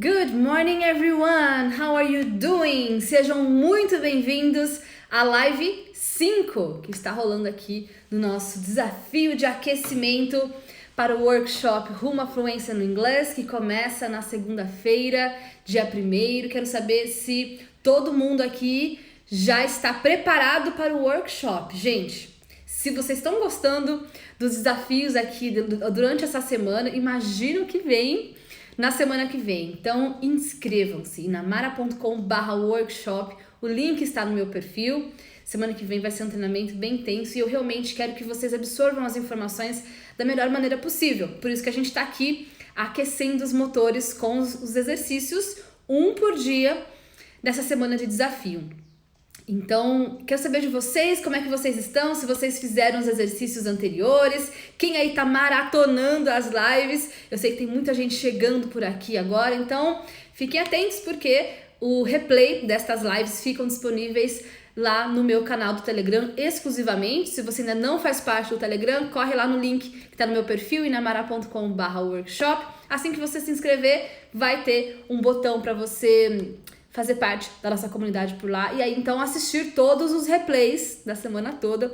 Good morning, everyone! How are you doing? Sejam muito bem-vindos à live 5 que está rolando aqui no nosso desafio de aquecimento para o workshop Rumo à Fluência no Inglês, que começa na segunda-feira, dia 1º. Quero saber se todo mundo aqui já está preparado para o workshop. Gente, se vocês estão gostando dos desafios aqui durante essa semana, imagino o que vem na semana que vem. Então, inscrevam-se na mara.com/workshop. O link está no meu perfil. Semana que vem vai ser um treinamento bem intenso e eu realmente quero que vocês absorvam as informações da melhor maneira possível. Por isso que a gente está aqui aquecendo os motores com os exercícios, um por dia, nessa semana de desafio. Então, quero saber de vocês, como é que vocês estão, se vocês fizeram os exercícios anteriores, quem aí tá maratonando as lives. Eu sei que tem muita gente chegando por aqui agora, então fiquem atentos porque o replay destas lives ficam disponíveis lá no meu canal do Telegram exclusivamente. Se você ainda não faz parte do Telegram, corre lá no link que tá no meu perfil, inamara.com/workshop. Assim que você se inscrever, vai ter um botão para você fazer parte da nossa comunidade por lá e aí então assistir todos os replays da semana toda.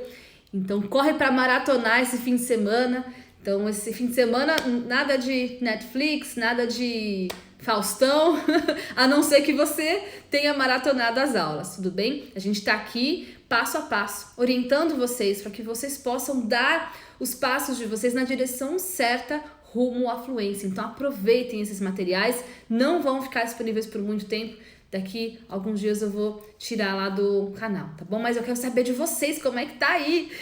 Então corre para maratonar esse fim de semana. Então esse fim de semana nada de Netflix, nada de Faustão, a não ser que você tenha maratonado as aulas, tudo bem? A gente tá aqui passo a passo, orientando vocês para que vocês possam dar os passos de vocês na direção certa rumo à fluência. Então aproveitem esses materiais, não vão ficar disponíveis por muito tempo. Daqui a alguns dias eu vou tirar lá do canal, tá bom? Mas eu quero saber de vocês, como é que tá aí?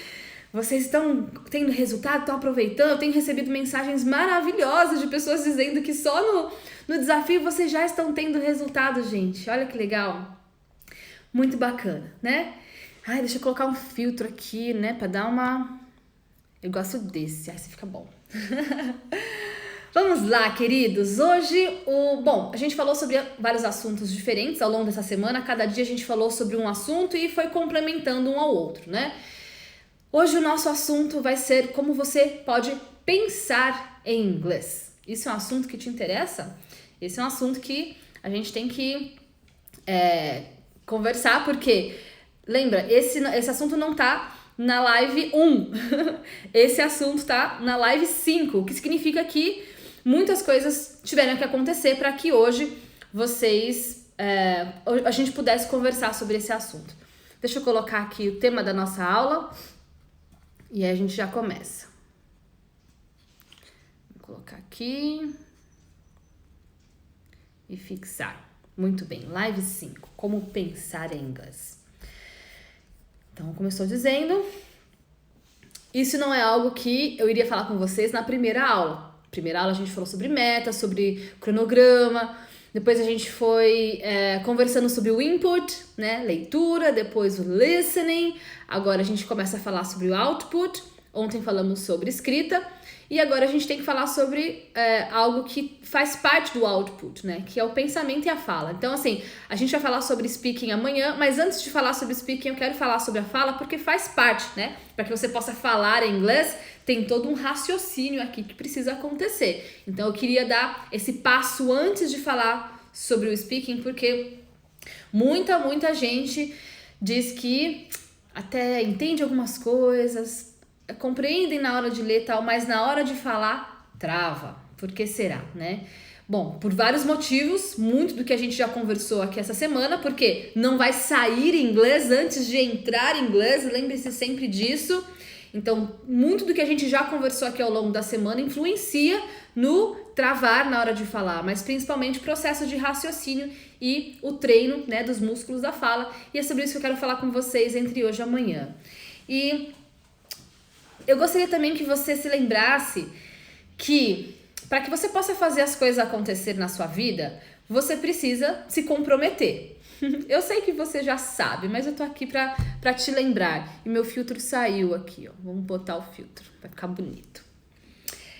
Vocês estão tendo resultado? Estão aproveitando? Eu tenho recebido mensagens maravilhosas de pessoas dizendo que só no desafio vocês já estão tendo resultado, gente. Olha que legal. Muito bacana, né? Ai, deixa eu colocar um filtro aqui, né? Pra dar uma... Eu gosto desse. Ai, esse fica bom. Vamos lá, queridos. Hoje, a gente falou sobre vários assuntos diferentes ao longo dessa semana. Cada dia a gente falou sobre um assunto e foi complementando um ao outro, né? Hoje o nosso assunto vai ser como você pode pensar em inglês. Isso é um assunto que te interessa? Esse é um assunto que a gente tem que conversar, porque, lembra, esse assunto não tá na live 1. Esse assunto tá na live 5, o que significa que muitas coisas tiveram que acontecer para que hoje a gente pudesse conversar sobre esse assunto. Deixa eu colocar aqui o tema da nossa aula e aí a gente já começa. Vou colocar aqui e fixar. Muito bem, live 5, como pensar em inglês. Então, como eu estou dizendo, isso não é algo que eu iria falar com vocês na primeira aula. Primeira aula a gente falou sobre meta, sobre cronograma, depois a gente foi conversando sobre o input, né, leitura, depois o listening, agora a gente começa a falar sobre o output, ontem falamos sobre escrita, e agora a gente tem que falar sobre algo que faz parte do output, né, que é o pensamento e a fala. Então, assim, a gente vai falar sobre speaking amanhã, mas antes de falar sobre speaking, eu quero falar sobre a fala, porque faz parte, né, para que você possa falar em inglês, tem todo um raciocínio aqui que precisa acontecer. Então, eu queria dar esse passo antes de falar sobre o speaking, porque muita gente diz que até entende algumas coisas, compreendem na hora de ler e tal, mas na hora de falar, trava. Por que será, né? Bom, por vários motivos, muito do que a gente já conversou aqui essa semana, porque não vai sair em inglês antes de entrar em inglês, lembre-se sempre disso. Então, muito do que a gente já conversou aqui ao longo da semana influencia no travar na hora de falar, mas principalmente o processo de raciocínio e o treino, né, dos músculos da fala. E é sobre isso que eu quero falar com vocês entre hoje e amanhã. E eu gostaria também que você se lembrasse que, para que você possa fazer as coisas acontecer na sua vida, você precisa se comprometer. Eu sei que você já sabe, mas eu tô aqui pra te lembrar. E meu filtro saiu aqui, ó. Vamos botar o filtro, vai ficar bonito.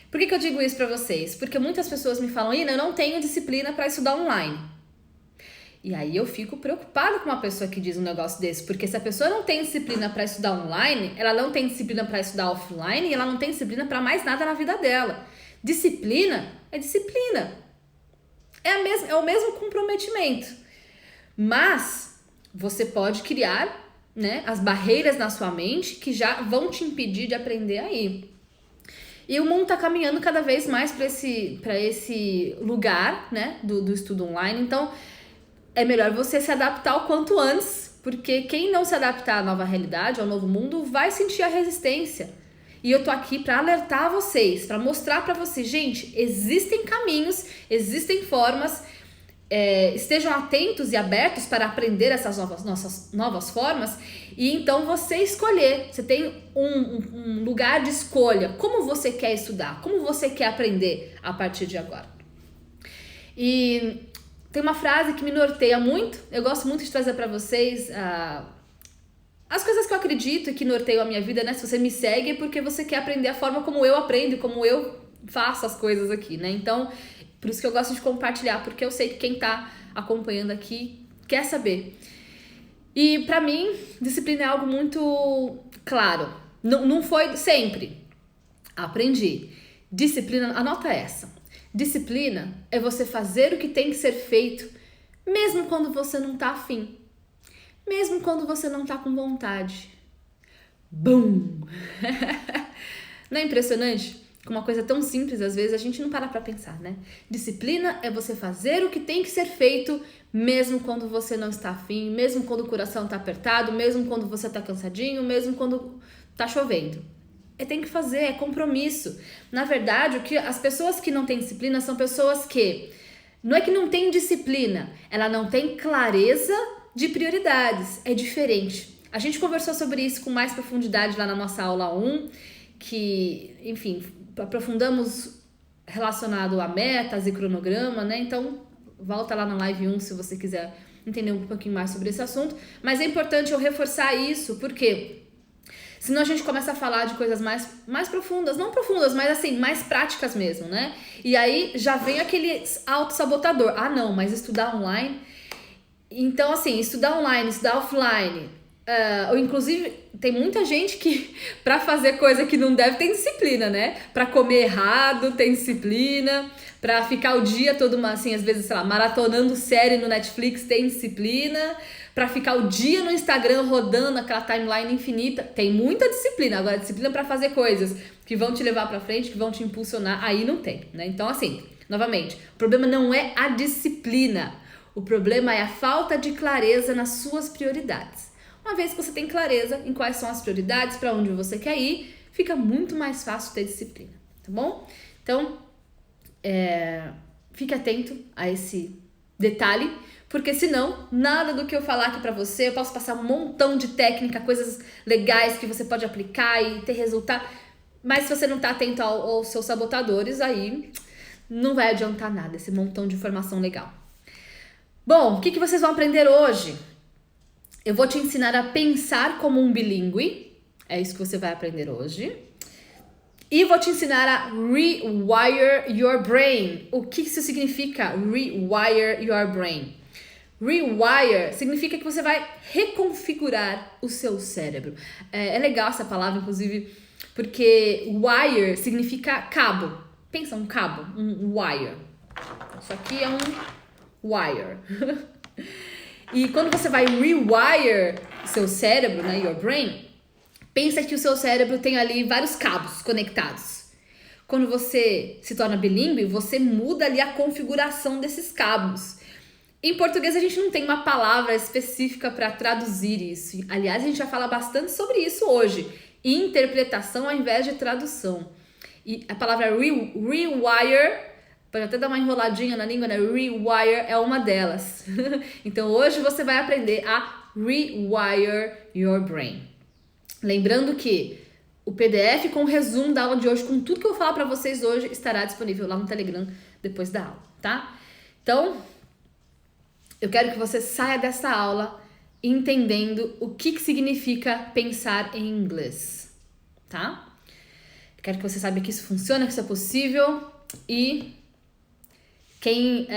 Por que eu digo isso pra vocês? Porque muitas pessoas me falam, Ina, eu não tenho disciplina pra estudar online. E aí eu fico preocupada com uma pessoa que diz um negócio desse, porque se a pessoa não tem disciplina pra estudar online, ela não tem disciplina pra estudar offline e ela não tem disciplina pra mais nada na vida dela. Disciplina é disciplina. é o mesmo comprometimento. Mas você pode criar, né, as barreiras na sua mente que já vão te impedir de aprender aí. E o mundo está caminhando cada vez mais para esse lugar, né, do estudo online. Então, é melhor você se adaptar o quanto antes, porque quem não se adaptar à nova realidade, ao novo mundo, vai sentir a resistência. E eu tô aqui para alertar vocês, para mostrar para vocês, gente, existem caminhos, existem formas, estejam atentos e abertos para aprender essas novas formas, e então você escolher, você tem um lugar de escolha, como você quer estudar, como você quer aprender a partir de agora. E tem uma frase que me norteia muito, eu gosto muito de trazer para vocês as coisas que eu acredito e que norteiam a minha vida, né? Se você me segue é porque você quer aprender a forma como eu aprendo, como eu faço as coisas aqui, né? Então, por isso que eu gosto de compartilhar, porque eu sei que quem tá acompanhando aqui quer saber. E pra mim, disciplina é algo muito claro. Não foi sempre. Aprendi. Disciplina, anota essa. Disciplina é você fazer o que tem que ser feito, mesmo quando você não tá afim. Mesmo quando você não tá com vontade. Bum! Não é impressionante? Com uma coisa tão simples, às vezes, a gente não para pra pensar, né? Disciplina é você fazer o que tem que ser feito, mesmo quando você não está afim, mesmo quando o coração tá apertado, mesmo quando você tá cansadinho, mesmo quando tá chovendo. Tem que fazer, é compromisso. Na verdade, as pessoas que não têm disciplina são pessoas que... Não é que não tem disciplina, ela não tem clareza de prioridades, é diferente. A gente conversou sobre isso com mais profundidade lá na nossa aula 1, que, enfim, aprofundamos relacionado a metas e cronograma, né? Então, volta lá na live 1 se você quiser entender um pouquinho mais sobre esse assunto. Mas é importante eu reforçar isso, porque senão a gente começa a falar de coisas mais profundas, não profundas, mas assim, mais práticas mesmo, né? E aí já vem aquele autossabotador. Ah, não, mas estudar online... Então, assim, estudar online, estudar offline, ou inclusive tem muita gente que pra fazer coisa que não deve tem disciplina, né? Pra comer errado tem disciplina, pra ficar o dia todo, assim, às vezes, sei lá, maratonando série no Netflix tem disciplina, pra ficar o dia no Instagram rodando aquela timeline infinita, tem muita disciplina. Agora, disciplina pra fazer coisas que vão te levar pra frente, que vão te impulsionar, aí não tem, né? Então, assim, novamente, o problema não é a disciplina. O problema é a falta de clareza nas suas prioridades. Uma vez que você tem clareza em quais são as prioridades, para onde você quer ir, fica muito mais fácil ter disciplina, tá bom? Então, fique atento a esse detalhe, porque senão, nada do que eu falar aqui para você, eu posso passar um montão de técnica, coisas legais que você pode aplicar e ter resultado, mas se você não tá atento aos seus sabotadores, aí não vai adiantar nada, esse montão de informação legal. Bom, o que vocês vão aprender hoje? Eu vou te ensinar a pensar como um bilíngue. É isso que você vai aprender hoje. E vou te ensinar a rewire your brain. O que isso significa? Rewire your brain. Rewire significa que você vai reconfigurar o seu cérebro. É legal essa palavra, inclusive, porque wire significa cabo. Pensa um cabo, um wire. Isso aqui é um wire. E quando você vai rewire seu cérebro, né, your brain, pensa que o seu cérebro tem ali vários cabos conectados. Quando você se torna bilíngue, você muda ali a configuração desses cabos. Em português a gente não tem uma palavra específica para traduzir isso. Aliás, a gente já fala bastante sobre isso hoje. Interpretação ao invés de tradução. E a palavra rewire, pode até dar uma enroladinha na língua, né? Rewire é uma delas. Então hoje você vai aprender a rewire your brain. Lembrando que o PDF com o resumo da aula de hoje, com tudo que eu vou falar para vocês hoje, estará disponível lá no Telegram depois da aula, tá? Então, eu quero que você saia dessa aula entendendo o que significa pensar em inglês, tá? Eu quero que você saiba que isso funciona, que isso é possível e quem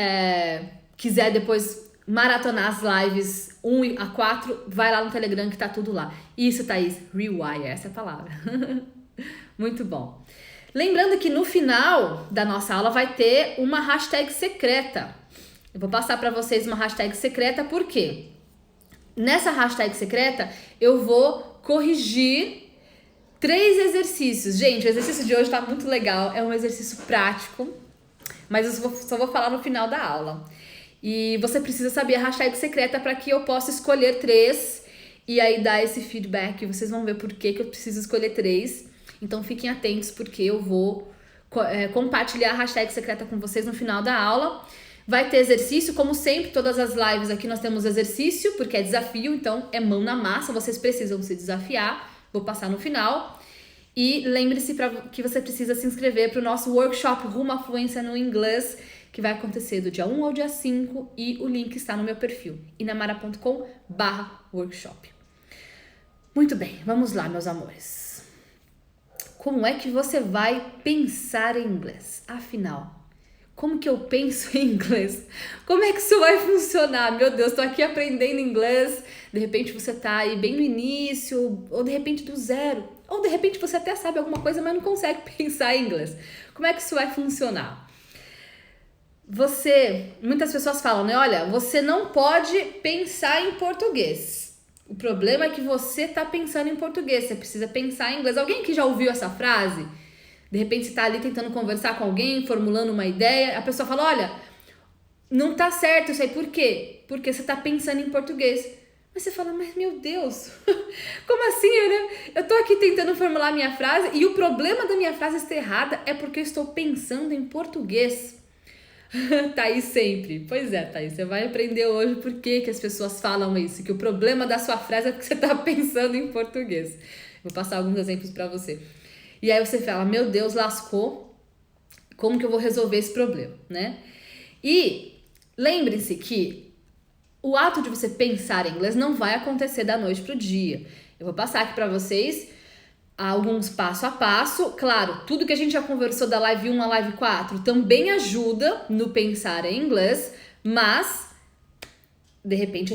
quiser depois maratonar as lives 1 a 4, vai lá no Telegram que tá tudo lá. Isso, Thaís, rewire, essa é a palavra. Muito bom. Lembrando que no final da nossa aula vai ter uma hashtag secreta. Eu vou passar para vocês uma hashtag secreta, por quê? Nessa hashtag secreta, eu vou corrigir 3 exercícios. Gente, o exercício de hoje tá muito legal, é um exercício prático, mas eu só vou falar no final da aula. E você precisa saber a hashtag secreta para que eu possa escolher 3 e aí dar esse feedback. Vocês vão ver por que eu preciso escolher 3. Então fiquem atentos porque eu vou compartilhar a hashtag secreta com vocês no final da aula. Vai ter exercício, como sempre, todas as lives aqui nós temos exercício, porque é desafio, então é mão na massa, vocês precisam se desafiar, vou passar no final. E lembre-se que você precisa se inscrever para o nosso workshop Rumo à Fluência no Inglês, que vai acontecer do dia 1 ao dia 5 e o link está no meu perfil, inamara.com/workshop. Muito bem, vamos lá, meus amores. Como é que você vai pensar em inglês? Afinal, como que eu penso em inglês? Como é que isso vai funcionar? Meu Deus, tô aqui aprendendo inglês. De repente você tá aí bem no início, ou de repente do zero. Ou de repente você até sabe alguma coisa, mas não consegue pensar em inglês. Como é que isso vai funcionar? Muitas pessoas falam, né? Olha, você não pode pensar em português. O problema é que você tá pensando em português, você precisa pensar em inglês. Alguém aqui já ouviu essa frase? De repente você tá ali tentando conversar com alguém, formulando uma ideia, a pessoa fala, olha, não tá certo isso aí, por quê? Porque você tá pensando em português. Mas você fala, mas meu Deus, como assim, né? Eu tô aqui tentando formular minha frase e o problema da minha frase estar errada é porque eu estou pensando em português. Thaís sempre. Pois é, Thaís, você vai aprender hoje por que as pessoas falam isso, que o problema da sua frase é porque você tá pensando em português. Vou passar alguns exemplos pra você. E aí você fala, meu Deus, lascou, como que eu vou resolver esse problema, né? E lembre-se que o ato de você pensar em inglês não vai acontecer da noite pro dia. Eu vou passar aqui pra vocês alguns passo a passo. Claro, tudo que a gente já conversou da live 1 à live 4 também ajuda no pensar em inglês, mas de repente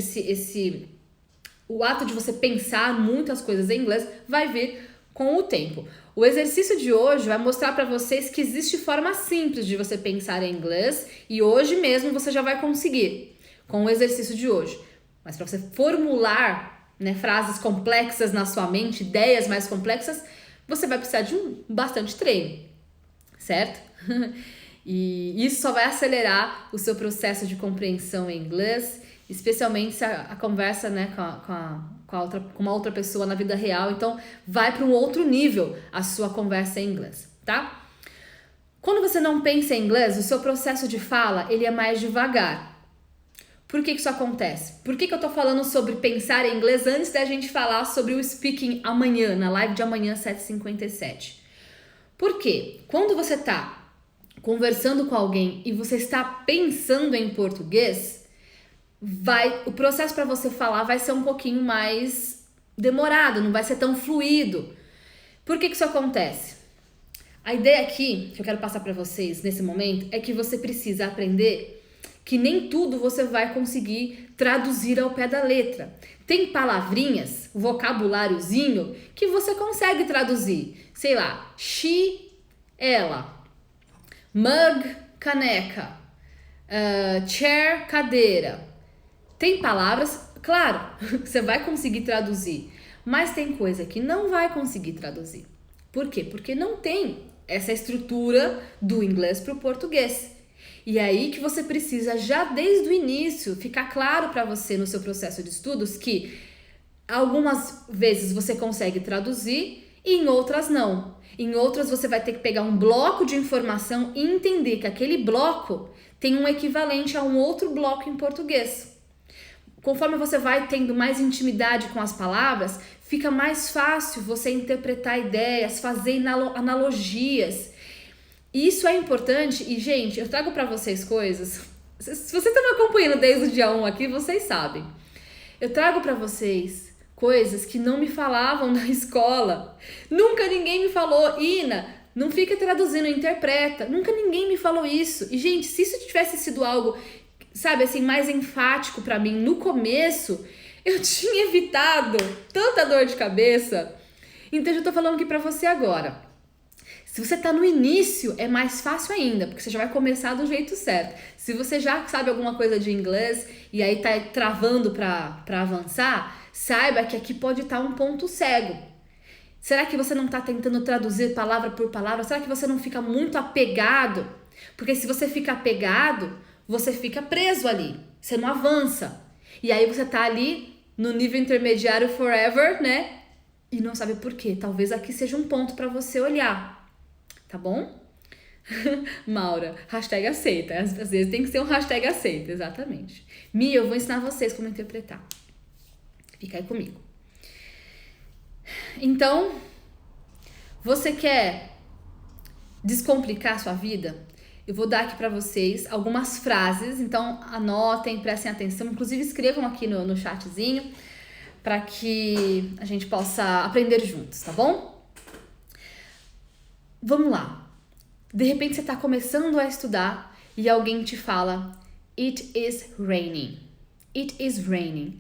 o ato de você pensar muitas coisas em inglês vai vir com o tempo. O exercício de hoje vai mostrar para vocês que existe forma simples de você pensar em inglês e hoje mesmo você já vai conseguir com o exercício de hoje. Mas para você formular, né, frases complexas na sua mente, ideias mais complexas, você vai precisar de bastante treino, certo? E isso só vai acelerar o seu processo de compreensão em inglês, especialmente se a conversa, né, com uma outra pessoa na vida real. Então, vai para um outro nível a sua conversa em inglês, tá? Quando você não pensa em inglês, o seu processo de fala, ele é mais devagar. Por que isso acontece? Por que eu tô falando sobre pensar em inglês antes da gente falar sobre o speaking amanhã, na live de amanhã, 7h57? Porque quando você tá conversando com alguém e você está pensando em português, o processo para você falar vai ser um pouquinho mais demorado, não vai ser tão fluido. Por que isso acontece? A ideia aqui, que eu quero passar para vocês nesse momento, é que você precisa aprender que nem tudo você vai conseguir traduzir ao pé da letra. Tem palavrinhas, vocabuláriozinho, que você consegue traduzir. Sei lá, she, ela, mug, caneca, chair, cadeira. Tem palavras, claro, você vai conseguir traduzir, mas tem coisa que não vai conseguir traduzir. Por quê? Porque não tem essa estrutura do inglês para o português. E é aí que você precisa, já desde o início, ficar claro para você no seu processo de estudos que algumas vezes você consegue traduzir e em outras não. Em outras você vai ter que pegar um bloco de informação e entender que aquele bloco tem um equivalente a um outro bloco em português. Conforme você vai tendo mais intimidade com as palavras, fica mais fácil você interpretar ideias, fazer analogias. Isso é importante e, gente, eu trago pra vocês coisas. Se você tá me acompanhando desde o dia 1 aqui, vocês sabem. Eu trago pra vocês coisas que não me falavam na escola. Nunca ninguém me falou, Ina, não fica traduzindo, interpreta. Nunca ninguém me falou isso. E, gente, se isso tivesse sido algo, sabe, assim, mais enfático pra mim no começo, eu tinha evitado tanta dor de cabeça. Então, eu tô falando aqui pra você agora. Se você tá no início, é mais fácil ainda, porque você já vai começar do jeito certo. Se você já sabe alguma coisa de inglês e aí tá travando pra avançar, saiba que aqui pode estar um ponto cego. Será que você não tá tentando traduzir palavra por palavra? Será que você não fica muito apegado? Porque se você fica apegado, você fica preso ali, você não avança. E aí você tá ali no nível intermediário forever, né? E não sabe por quê. Talvez aqui seja um ponto pra você olhar, tá bom? Maura, hashtag aceita. Às vezes tem que ser um hashtag aceita, exatamente. Mia, eu vou ensinar vocês como interpretar. Fica aí comigo. Então, você quer descomplicar a sua vida? Eu vou dar aqui pra vocês algumas frases, então anotem, prestem atenção, inclusive escrevam aqui no chatzinho para que a gente possa aprender juntos, tá bom? Vamos lá. De repente você tá começando a estudar e alguém te fala It is raining. It is raining.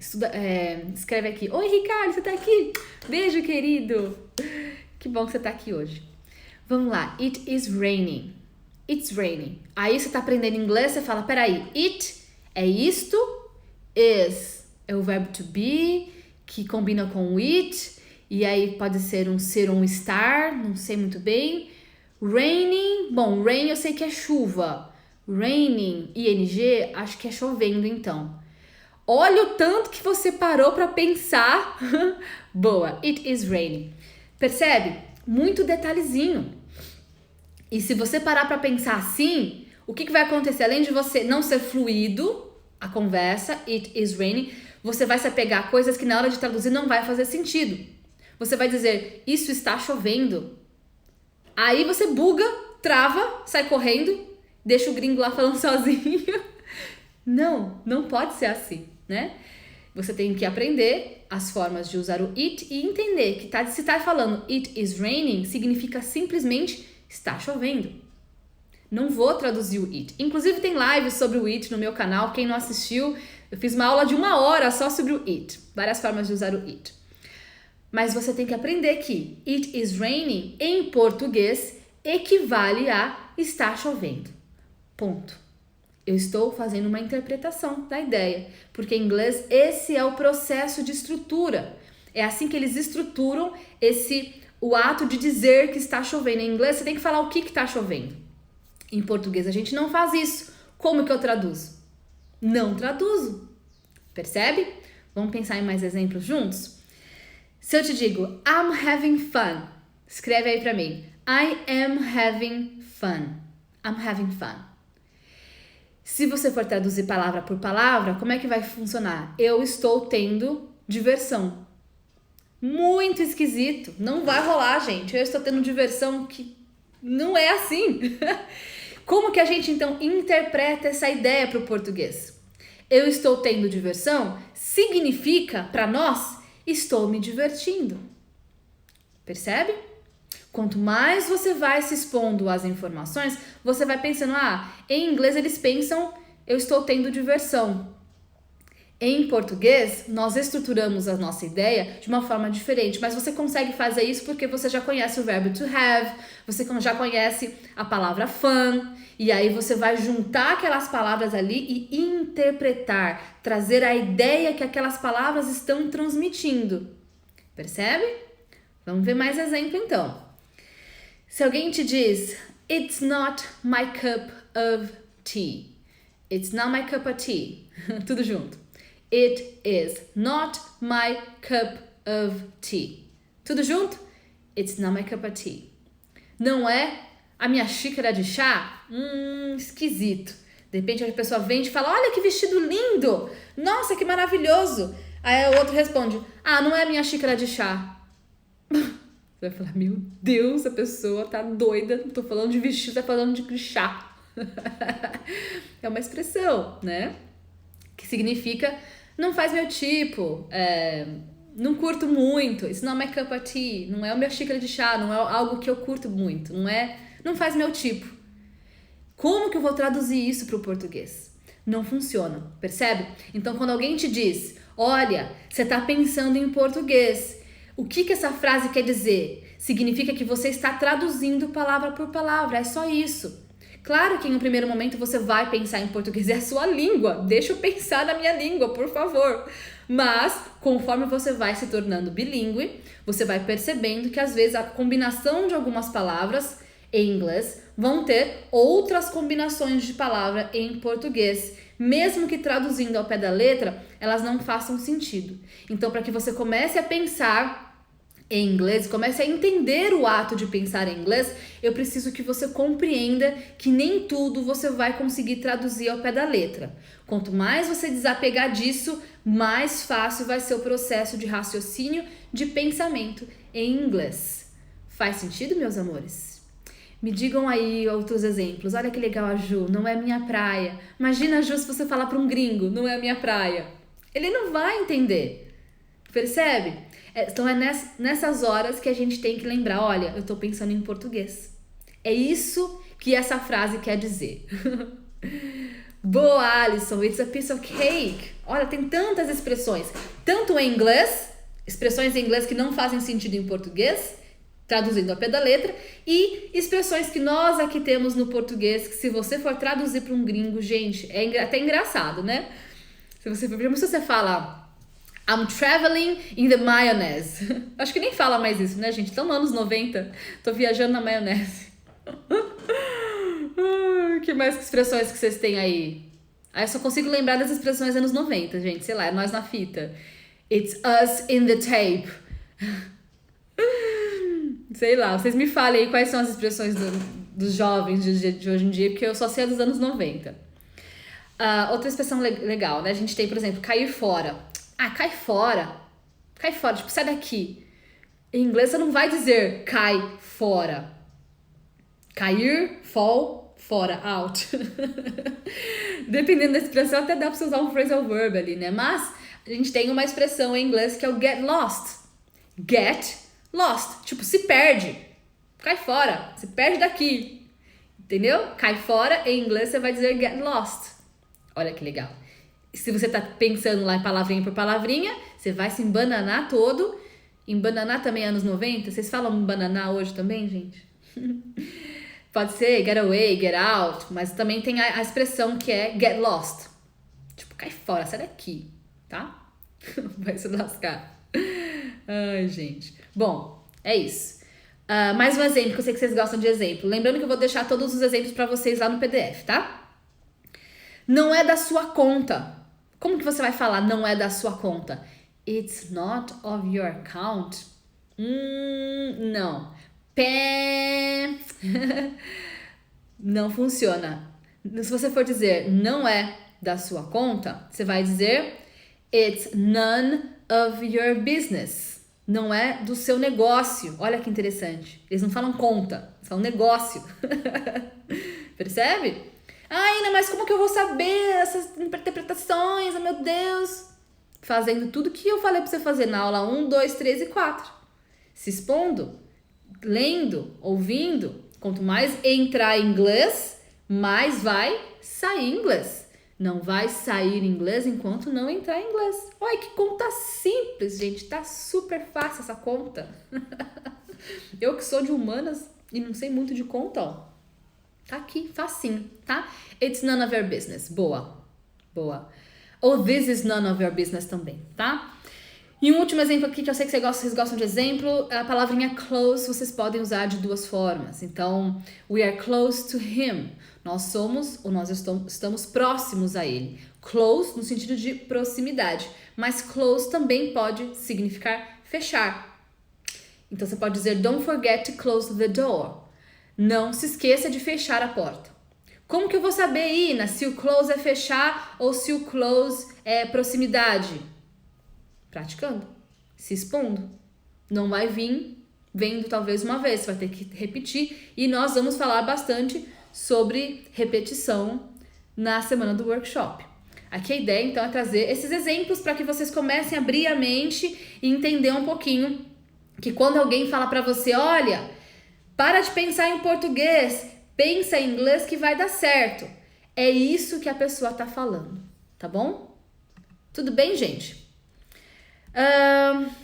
Escreve aqui. Oi, Ricardo, você tá aqui? Beijo, querido. Que bom que você tá aqui hoje. Vamos lá. It is raining. It's raining. Aí você tá aprendendo inglês, você fala, peraí, it é isto, is é o verbo to be, que combina com it, e aí pode ser um estar, não sei muito bem. Raining, bom, rain eu sei que é chuva. Raining, ing, acho que é chovendo então. Olha o tanto que você parou pra pensar. Boa, it is raining. Percebe? Muito detalhezinho. E se você parar pra pensar assim, o que vai acontecer? Além de você não ser fluido, a conversa, it is raining, você vai se apegar a coisas que na hora de traduzir não vai fazer sentido. Você vai dizer, isso está chovendo. Aí você buga, trava, sai correndo, deixa o gringo lá falando sozinho. Não pode ser assim, né? Você tem que aprender as formas de usar o it e entender que se tá falando it is raining, significa simplesmente está chovendo. Não vou traduzir o it. Inclusive tem lives sobre o it no meu canal. Quem não assistiu, eu fiz uma aula de 1 hora só sobre o it. Várias formas de usar o it. Mas você tem que aprender que it is raining, em português, equivale a está chovendo. Ponto. Eu estou fazendo uma interpretação da ideia. Porque em inglês, esse é o processo de estrutura. É assim que eles estruturam o ato de dizer que está chovendo. Em inglês, você tem que falar o que está chovendo. Em português, a gente não faz isso. Como que eu traduzo? Não traduzo. Percebe? Vamos pensar em mais exemplos juntos? Se eu te digo, I'm having fun, escreve aí pra mim. I am having fun. I'm having fun. Se você for traduzir palavra por palavra, como é que vai funcionar? Eu estou tendo diversão. Muito esquisito. Não vai rolar, gente. Eu estou tendo diversão que não é assim. Como que a gente, então, interpreta essa ideia para o português? Eu estou tendo diversão significa, para nós, estou me divertindo. Percebe? Quanto mais você vai se expondo às informações, você vai pensando, em inglês eles pensam, eu estou tendo diversão. Em português, nós estruturamos a nossa ideia de uma forma diferente, mas você consegue fazer isso porque você já conhece o verbo to have, você já conhece a palavra fun, e aí você vai juntar aquelas palavras ali e interpretar, trazer a ideia que aquelas palavras estão transmitindo. Percebe? Vamos ver mais exemplo então. Se alguém te diz, it's not my cup of tea. It's not my cup of tea. Tudo junto. It is not my cup of tea. Tudo junto? It's not my cup of tea. Não é a minha xícara de chá? Esquisito. De repente a pessoa vem e te fala, olha que vestido lindo. Nossa, que maravilhoso. Aí o outro responde, não é a minha xícara de chá. Você vai falar, meu Deus, a pessoa tá doida. Não tô falando de vestido, tá falando de chá. É uma expressão, né? Que significa, não faz meu tipo, não curto muito, it's not my cup of tea, não é o meu xícara de chá, não é algo que eu curto muito, não faz meu tipo. Como que eu vou traduzir isso para o português? Não funciona, percebe? Então, quando alguém te diz, olha, você tá pensando em português, o que essa frase quer dizer? significa que você está traduzindo palavra por palavra, é só isso. Claro que em um primeiro momento você vai pensar em português, é a sua língua, deixa eu pensar na minha língua, por favor. Mas, conforme você vai se tornando bilíngue, você vai percebendo que às vezes a combinação de algumas palavras em inglês vão ter outras combinações de palavra em português, mesmo que traduzindo ao pé da letra, elas não façam sentido. Então, para que você comece a pensar em inglês, comece a entender o ato de pensar em inglês, eu preciso que você compreenda que nem tudo você vai conseguir traduzir ao pé da letra. Quanto mais você desapegar disso, mais fácil vai ser o processo de raciocínio, de pensamento em inglês. Faz sentido, meus amores? Me digam aí outros exemplos. Olha que legal a Ju, não é minha praia. Imagina, Ju, se você falar para um gringo, não é minha praia. Ele não vai entender. Percebe? Então é nessas horas que a gente tem que lembrar, olha, eu tô pensando em português. É isso que essa frase quer dizer. Boa, Alison, it's a piece of cake. Olha, tem tantas expressões, tanto em inglês, expressões em inglês que não fazem sentido em português, traduzindo ao pé da letra, e expressões que nós aqui temos no português, que se você for traduzir para um gringo, gente, é até engraçado, né? Se você fala I'm traveling in the mayonnaise. Acho que nem fala mais isso, né, gente? Estamos nos anos 90, tô viajando na maionese. Que mais expressões que vocês têm aí? Eu só consigo lembrar das expressões dos anos 90, gente. Sei lá, é nós na fita. It's us in the tape. Sei lá, vocês me falem aí quais são as expressões dos jovens de hoje em dia, porque eu só sei a dos anos 90. Outra expressão legal, né? A gente tem, por exemplo, cair fora. Cai fora. Cai fora, tipo, sai daqui. Em inglês você não vai dizer cai fora. Cair, fall, fora, out. Dependendo da expressão, até dá pra você usar um phrasal verb ali, né? Mas a gente tem uma expressão em inglês que é o get lost. Get lost. Tipo, se perde. Cai fora. Se perde daqui. Entendeu? Cai fora, em inglês você vai dizer get lost. Olha que legal. Se você tá pensando lá em palavrinha por palavrinha, você vai se embananar todo. Embananar também é anos 90? Vocês falam embananar hoje também, gente? Pode ser get away, get out, mas também tem a expressão que é get lost. Tipo, cai fora, sai daqui, tá? Vai se lascar. Ai, gente. Bom, é isso. Mais um exemplo, que eu sei que vocês gostam de exemplo. Lembrando que eu vou deixar todos os exemplos pra vocês lá no PDF, tá? Não é da sua conta. Como que você vai falar não é da sua conta? It's not of your account. Não. Pé. Não funciona. Se você for dizer não é da sua conta, você vai dizer it's none of your business. Não é do seu negócio. Olha que interessante. Eles não falam conta, eles falam negócio. Percebe? Ainda, mas como que eu vou saber essas interpretações? Oh, meu Deus! Fazendo tudo que eu falei pra você fazer na aula 1, 2, 3 e 4. Se expondo, lendo, ouvindo. Quanto mais entrar em inglês, mais vai sair inglês. Não vai sair inglês enquanto não entrar em inglês. Olha que conta simples, gente. Tá super fácil essa conta. Eu que sou de humanas e não sei muito de conta, ó. Tá aqui, facinho, tá? It's none of your business. Boa, boa. Ou this is none of your business também, tá? E um último exemplo aqui que eu sei que vocês gostam de exemplo, a palavrinha close vocês podem usar de duas formas. Então, we are close to him. Nós somos ou nós estamos próximos a ele. Close no sentido de proximidade, mas close também pode significar fechar. Então, você pode dizer don't forget to close the door. Não se esqueça de fechar a porta. Como que eu vou saber, Ina, se o close é fechar ou se o close é proximidade? Praticando, se expondo. Não vai vir vendo talvez uma vez, você vai ter que repetir. E nós vamos falar bastante sobre repetição na semana do workshop. Aqui a ideia, então, é trazer esses exemplos para que vocês comecem a abrir a mente e entender um pouquinho que quando alguém fala para você, olha, para de pensar em português, pensa em inglês que vai dar certo. É isso que a pessoa tá falando, tá bom? Tudo bem, gente?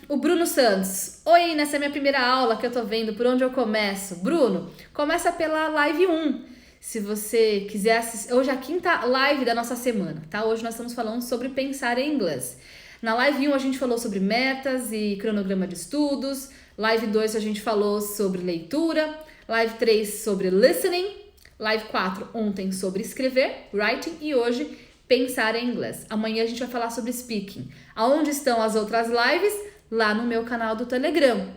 O Bruno Santos. Oi, nessa é minha primeira aula que eu tô vendo, por onde eu começo? Bruno, começa pela live 1. Se você quiser assistir, hoje é a quinta live da nossa semana, tá? Hoje nós estamos falando sobre pensar em inglês. Na live 1 a gente falou sobre metas e cronograma de estudos. Live 2 a gente falou sobre leitura. Live 3 sobre listening. Live 4 ontem sobre escrever, writing. E hoje pensar em inglês. Amanhã a gente vai falar sobre speaking. Aonde estão as outras lives? Lá no meu canal do Telegram.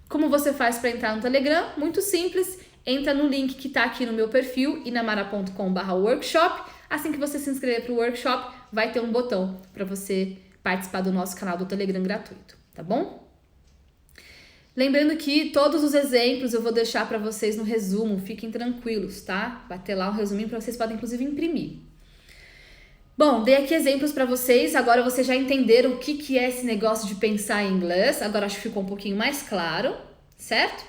Como você faz para entrar no Telegram? Muito simples. Entra no link que está aqui no meu perfil, inamara.com/workshop. Assim que você se inscrever para o workshop, vai ter um botão para você participar do nosso canal do Telegram gratuito, tá bom? Lembrando que todos os exemplos eu vou deixar para vocês no resumo, fiquem tranquilos, tá? Vai ter lá um resuminho para vocês podem inclusive imprimir. Bom, dei aqui exemplos para vocês, agora vocês já entenderam o que é esse negócio de pensar em inglês, agora acho que ficou um pouquinho mais claro, certo?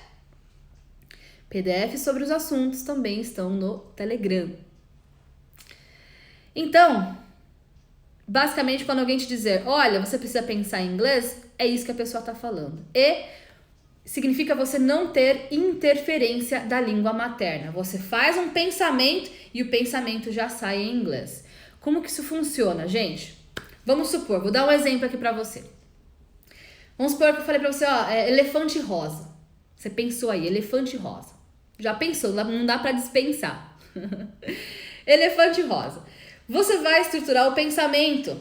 PDF sobre os assuntos também estão no Telegram. Então, basicamente quando alguém te dizer, olha, você precisa pensar em inglês, é isso que a pessoa está falando. E significa você não ter interferência da língua materna. Você faz um pensamento e o pensamento já sai em inglês. Como que isso funciona, gente? Vamos supor, vou dar um exemplo aqui pra você. Vamos supor que eu falei pra você, ó, elefante rosa. Você pensou aí, elefante rosa. Já pensou, não dá pra dispensar. Elefante rosa. Você vai estruturar o pensamento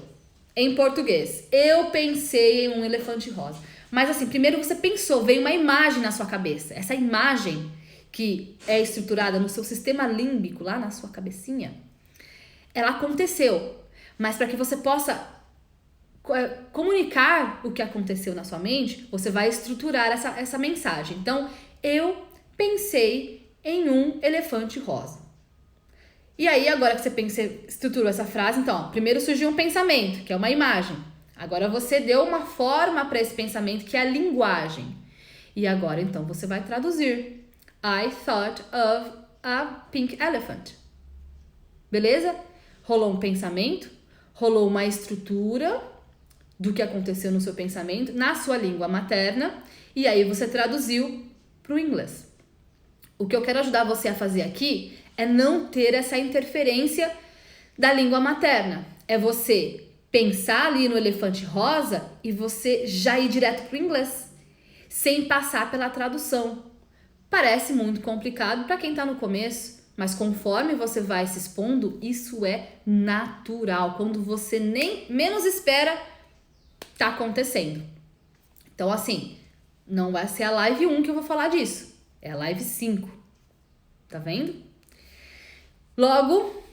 em português. Eu pensei em um elefante rosa. Mas assim, primeiro você pensou, veio uma imagem na sua cabeça. Essa imagem que é estruturada no seu sistema límbico, lá na sua cabecinha, ela aconteceu, mas para que você possa comunicar o que aconteceu na sua mente, você vai estruturar essa mensagem. Então, eu pensei em um elefante rosa. E aí, agora que você estruturou essa frase, então, ó, primeiro surgiu um pensamento, que é uma imagem. Agora você deu uma forma para esse pensamento, que é a linguagem. E agora, então, você vai traduzir. I thought of a pink elephant. Beleza? Rolou um pensamento, rolou uma estrutura do que aconteceu no seu pensamento, na sua língua materna, e aí você traduziu para o inglês. O que eu quero ajudar você a fazer aqui é não ter essa interferência da língua materna. É você pensar ali no elefante rosa e você já ir direto para o inglês, sem passar pela tradução. Parece muito complicado para quem está no começo, mas conforme você vai se expondo, isso é natural. Quando você nem menos espera, tá acontecendo. Então, assim, não vai ser a live 1 que eu vou falar disso. É a live 5. Tá vendo? Logo,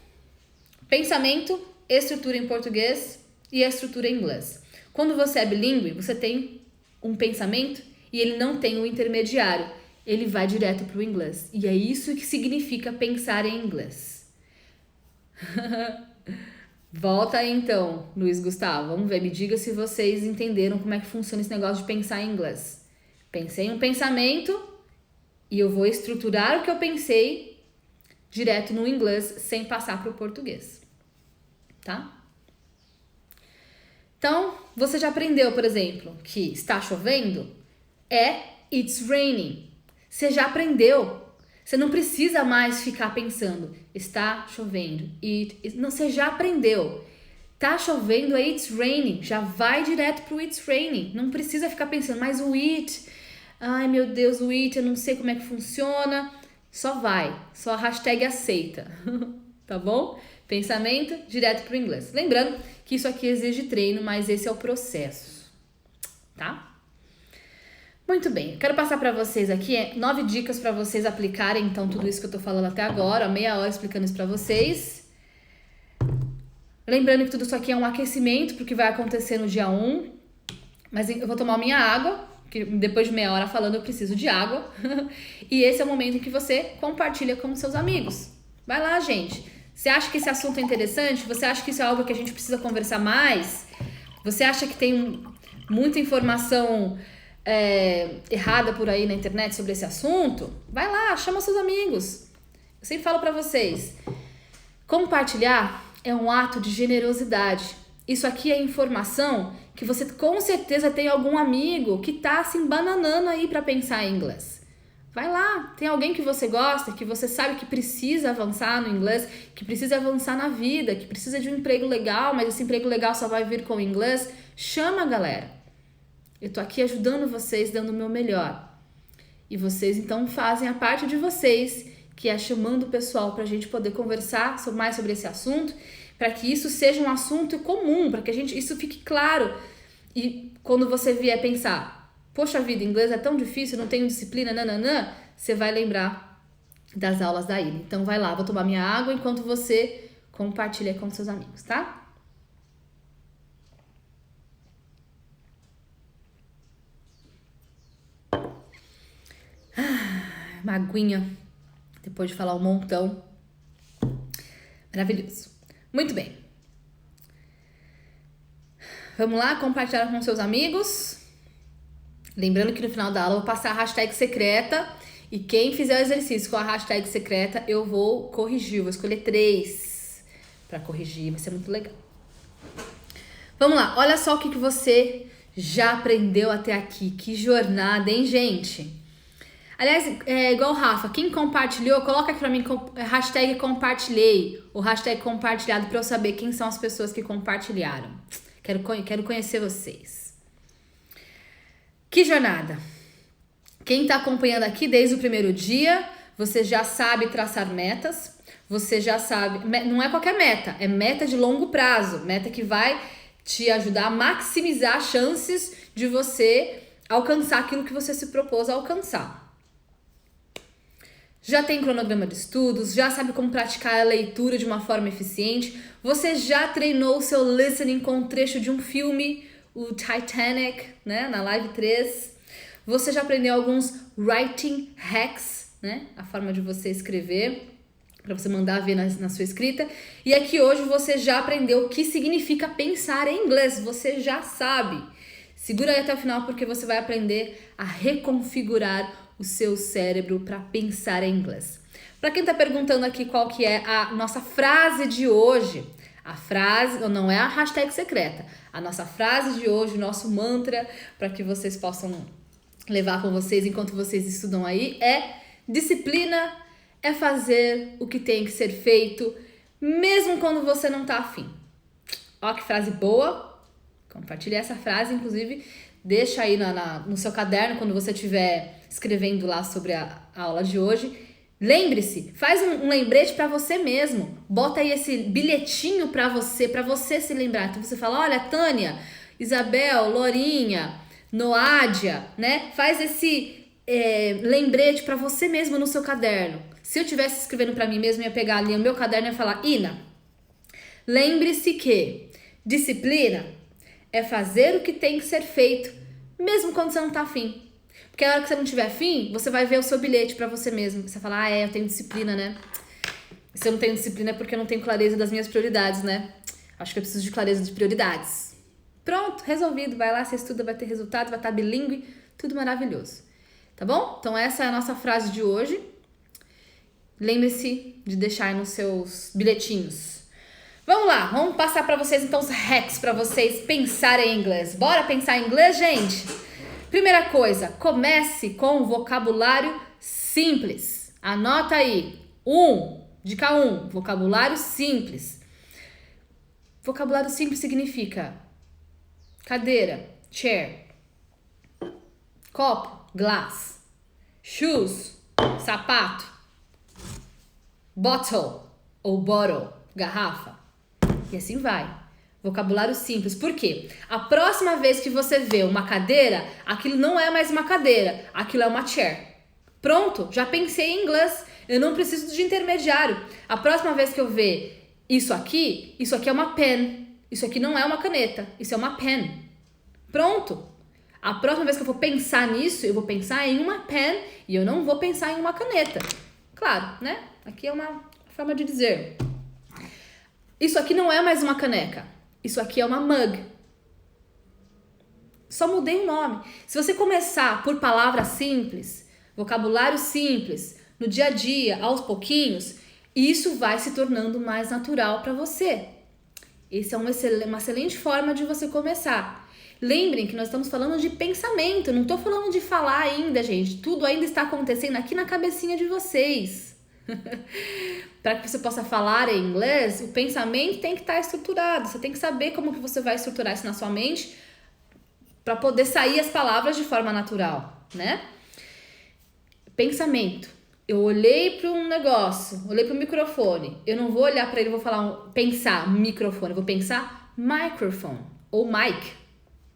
pensamento, estrutura em português e estrutura em inglês. Quando você é bilíngue, você tem um pensamento e ele não tem um intermediário. Ele vai direto para o inglês. E é isso que significa pensar em inglês. Volta aí então, Luiz Gustavo. Vamos ver, me diga se vocês entenderam como é que funciona esse negócio de pensar em inglês. Pensei em um pensamento e eu vou estruturar o que eu pensei direto no inglês sem passar para o português. Tá? Então, você já aprendeu, por exemplo, que está chovendo? It's raining. Você já aprendeu. Você não precisa mais ficar pensando, está chovendo. Não, você já aprendeu. Tá chovendo, it's raining. Já vai direto pro it's raining. Não precisa ficar pensando, mas o it... Ai, meu Deus, o it, eu não sei como é que funciona. Só vai. Só a hashtag aceita. Tá bom? Pensamento, direto pro inglês. Lembrando que isso aqui exige treino, mas esse é o processo. Tá? Muito bem, eu quero passar para vocês aqui 9 dicas para vocês aplicarem, então, tudo isso que eu tô falando até agora, meia hora explicando isso para vocês. Lembrando que tudo isso aqui é um aquecimento porque vai acontecer no dia 1, mas eu vou tomar minha água, que depois de meia hora falando eu preciso de água, e esse é o momento em que você compartilha com seus amigos. Vai lá, gente. Você acha que esse assunto é interessante? Você acha que isso é algo que a gente precisa conversar mais? Você acha que tem muita informação errada por aí na internet sobre esse assunto? Vai lá, chama seus amigos. Eu sempre falo pra vocês, compartilhar é um ato de generosidade. Isso aqui é informação que você com certeza tem algum amigo que tá se embananando aí para pensar em inglês. Vai lá, tem alguém que você gosta, que você sabe que precisa avançar no inglês, que precisa avançar na vida, que precisa de um emprego legal, mas esse emprego legal só vai vir com o inglês. Chama a galera. Eu tô aqui ajudando vocês, dando o meu melhor. E vocês então fazem a parte de vocês, que é chamando o pessoal pra gente poder conversar mais sobre esse assunto, para que isso seja um assunto comum, para que isso fique claro. E quando você vier pensar, poxa vida, inglês é tão difícil, não tenho disciplina, nananã, você vai lembrar das aulas da Ilha. Então vai lá, vou tomar minha água enquanto você compartilha com seus amigos, tá? Uma aguinha, depois de falar um montão. Maravilhoso. Muito bem. Vamos lá, compartilhar com seus amigos. Lembrando que no final da aula eu vou passar a hashtag secreta. E quem fizer o exercício com a hashtag secreta, eu vou corrigir. Vou escolher 3 para corrigir. Vai ser muito legal. Vamos lá, olha só o que você já aprendeu até aqui. Que jornada, hein, gente? Aliás, é igual o Rafa, quem compartilhou, coloca aqui pra mim hashtag compartilhei, ou hashtag compartilhado, pra eu saber quem são as pessoas que compartilharam. Quero conhecer vocês. Que jornada! Quem tá acompanhando aqui desde o primeiro dia, você já sabe traçar metas, você já sabe, não é qualquer meta, é meta de longo prazo, meta que vai te ajudar a maximizar as chances de você alcançar aquilo que você se propôs a alcançar. Já tem cronograma de estudos, já sabe como praticar a leitura de uma forma eficiente, você já treinou o seu listening com um trecho de um filme, o Titanic, né, na live 3. Você já aprendeu alguns writing hacks, né, a forma de você escrever, para você mandar ver na sua escrita. E aqui hoje você já aprendeu o que significa pensar em inglês, você já sabe. Segura aí até o final porque você vai aprender a reconfigurar o seu cérebro para pensar em inglês. Para quem tá perguntando aqui qual que é a nossa frase de hoje, a frase, não é a hashtag secreta, a nossa frase de hoje, o nosso mantra, para que vocês possam levar com vocês enquanto vocês estudam aí, é: disciplina é fazer o que tem que ser feito, mesmo quando você não tá afim. Ó que frase boa, compartilhe essa frase, inclusive deixa aí no seu caderno quando você estiver escrevendo lá sobre a aula de hoje. Lembre-se, faz um lembrete para você mesmo. Bota aí esse bilhetinho para você se lembrar. Então você fala: olha, Tânia, Isabel, Lorinha, Noádia, né? Faz esse lembrete para você mesmo no seu caderno. Se eu estivesse escrevendo para mim mesmo, eu ia pegar ali o meu caderno e ia falar: Ina, lembre-se que disciplina é fazer o que tem que ser feito, mesmo quando você não tá afim. Porque a hora que você não tiver afim, você vai ver o seu bilhete pra você mesmo. Você fala: eu tenho disciplina, né? Se eu não tenho disciplina é porque eu não tenho clareza das minhas prioridades, né? Acho que eu preciso de clareza de prioridades. Pronto, resolvido. Vai lá, você estuda, vai ter resultado, vai estar bilíngue, tudo maravilhoso. Tá bom? Então essa é a nossa frase de hoje. Lembre-se de deixar aí nos seus bilhetinhos. Vamos lá, vamos passar pra vocês então os hacks pra vocês pensarem em inglês. Bora pensar em inglês, gente? Primeira coisa, comece com vocabulário simples. Anota aí. Dica 1, vocabulário simples. Vocabulário simples significa cadeira, chair, copo, glass, shoes, sapato, bottle ou bottle, garrafa. E assim vai. Vocabulário simples. Por quê? A próxima vez que você vê uma cadeira, aquilo não é mais uma cadeira, aquilo é uma chair. Pronto, já pensei em inglês. Eu não preciso de intermediário. A próxima vez que eu ver isso aqui é uma pen. Isso aqui não é uma caneta, isso é uma pen. Pronto. A próxima vez que eu for pensar nisso, eu vou pensar em uma pen e eu não vou pensar em uma caneta. Claro, né? Aqui é uma forma de dizer. Isso aqui não é mais uma caneca. Isso aqui é uma mug. Só mudei o nome. Se você começar por palavras simples, vocabulário simples, no dia a dia, aos pouquinhos, isso vai se tornando mais natural para você. Esse é uma excelente forma de você começar. Lembrem que nós estamos falando de pensamento, não estou falando de falar ainda, gente. Tudo ainda está acontecendo aqui na cabecinha de vocês. Para que você possa falar em inglês, o pensamento tem que estar estruturado. Você tem que saber como que você vai estruturar isso na sua mente para poder sair as palavras de forma natural, né? Pensamento. Eu olhei para um negócio, olhei para o microfone. Eu não vou olhar para ele e vou falar pensar microfone, eu vou pensar microphone ou mic.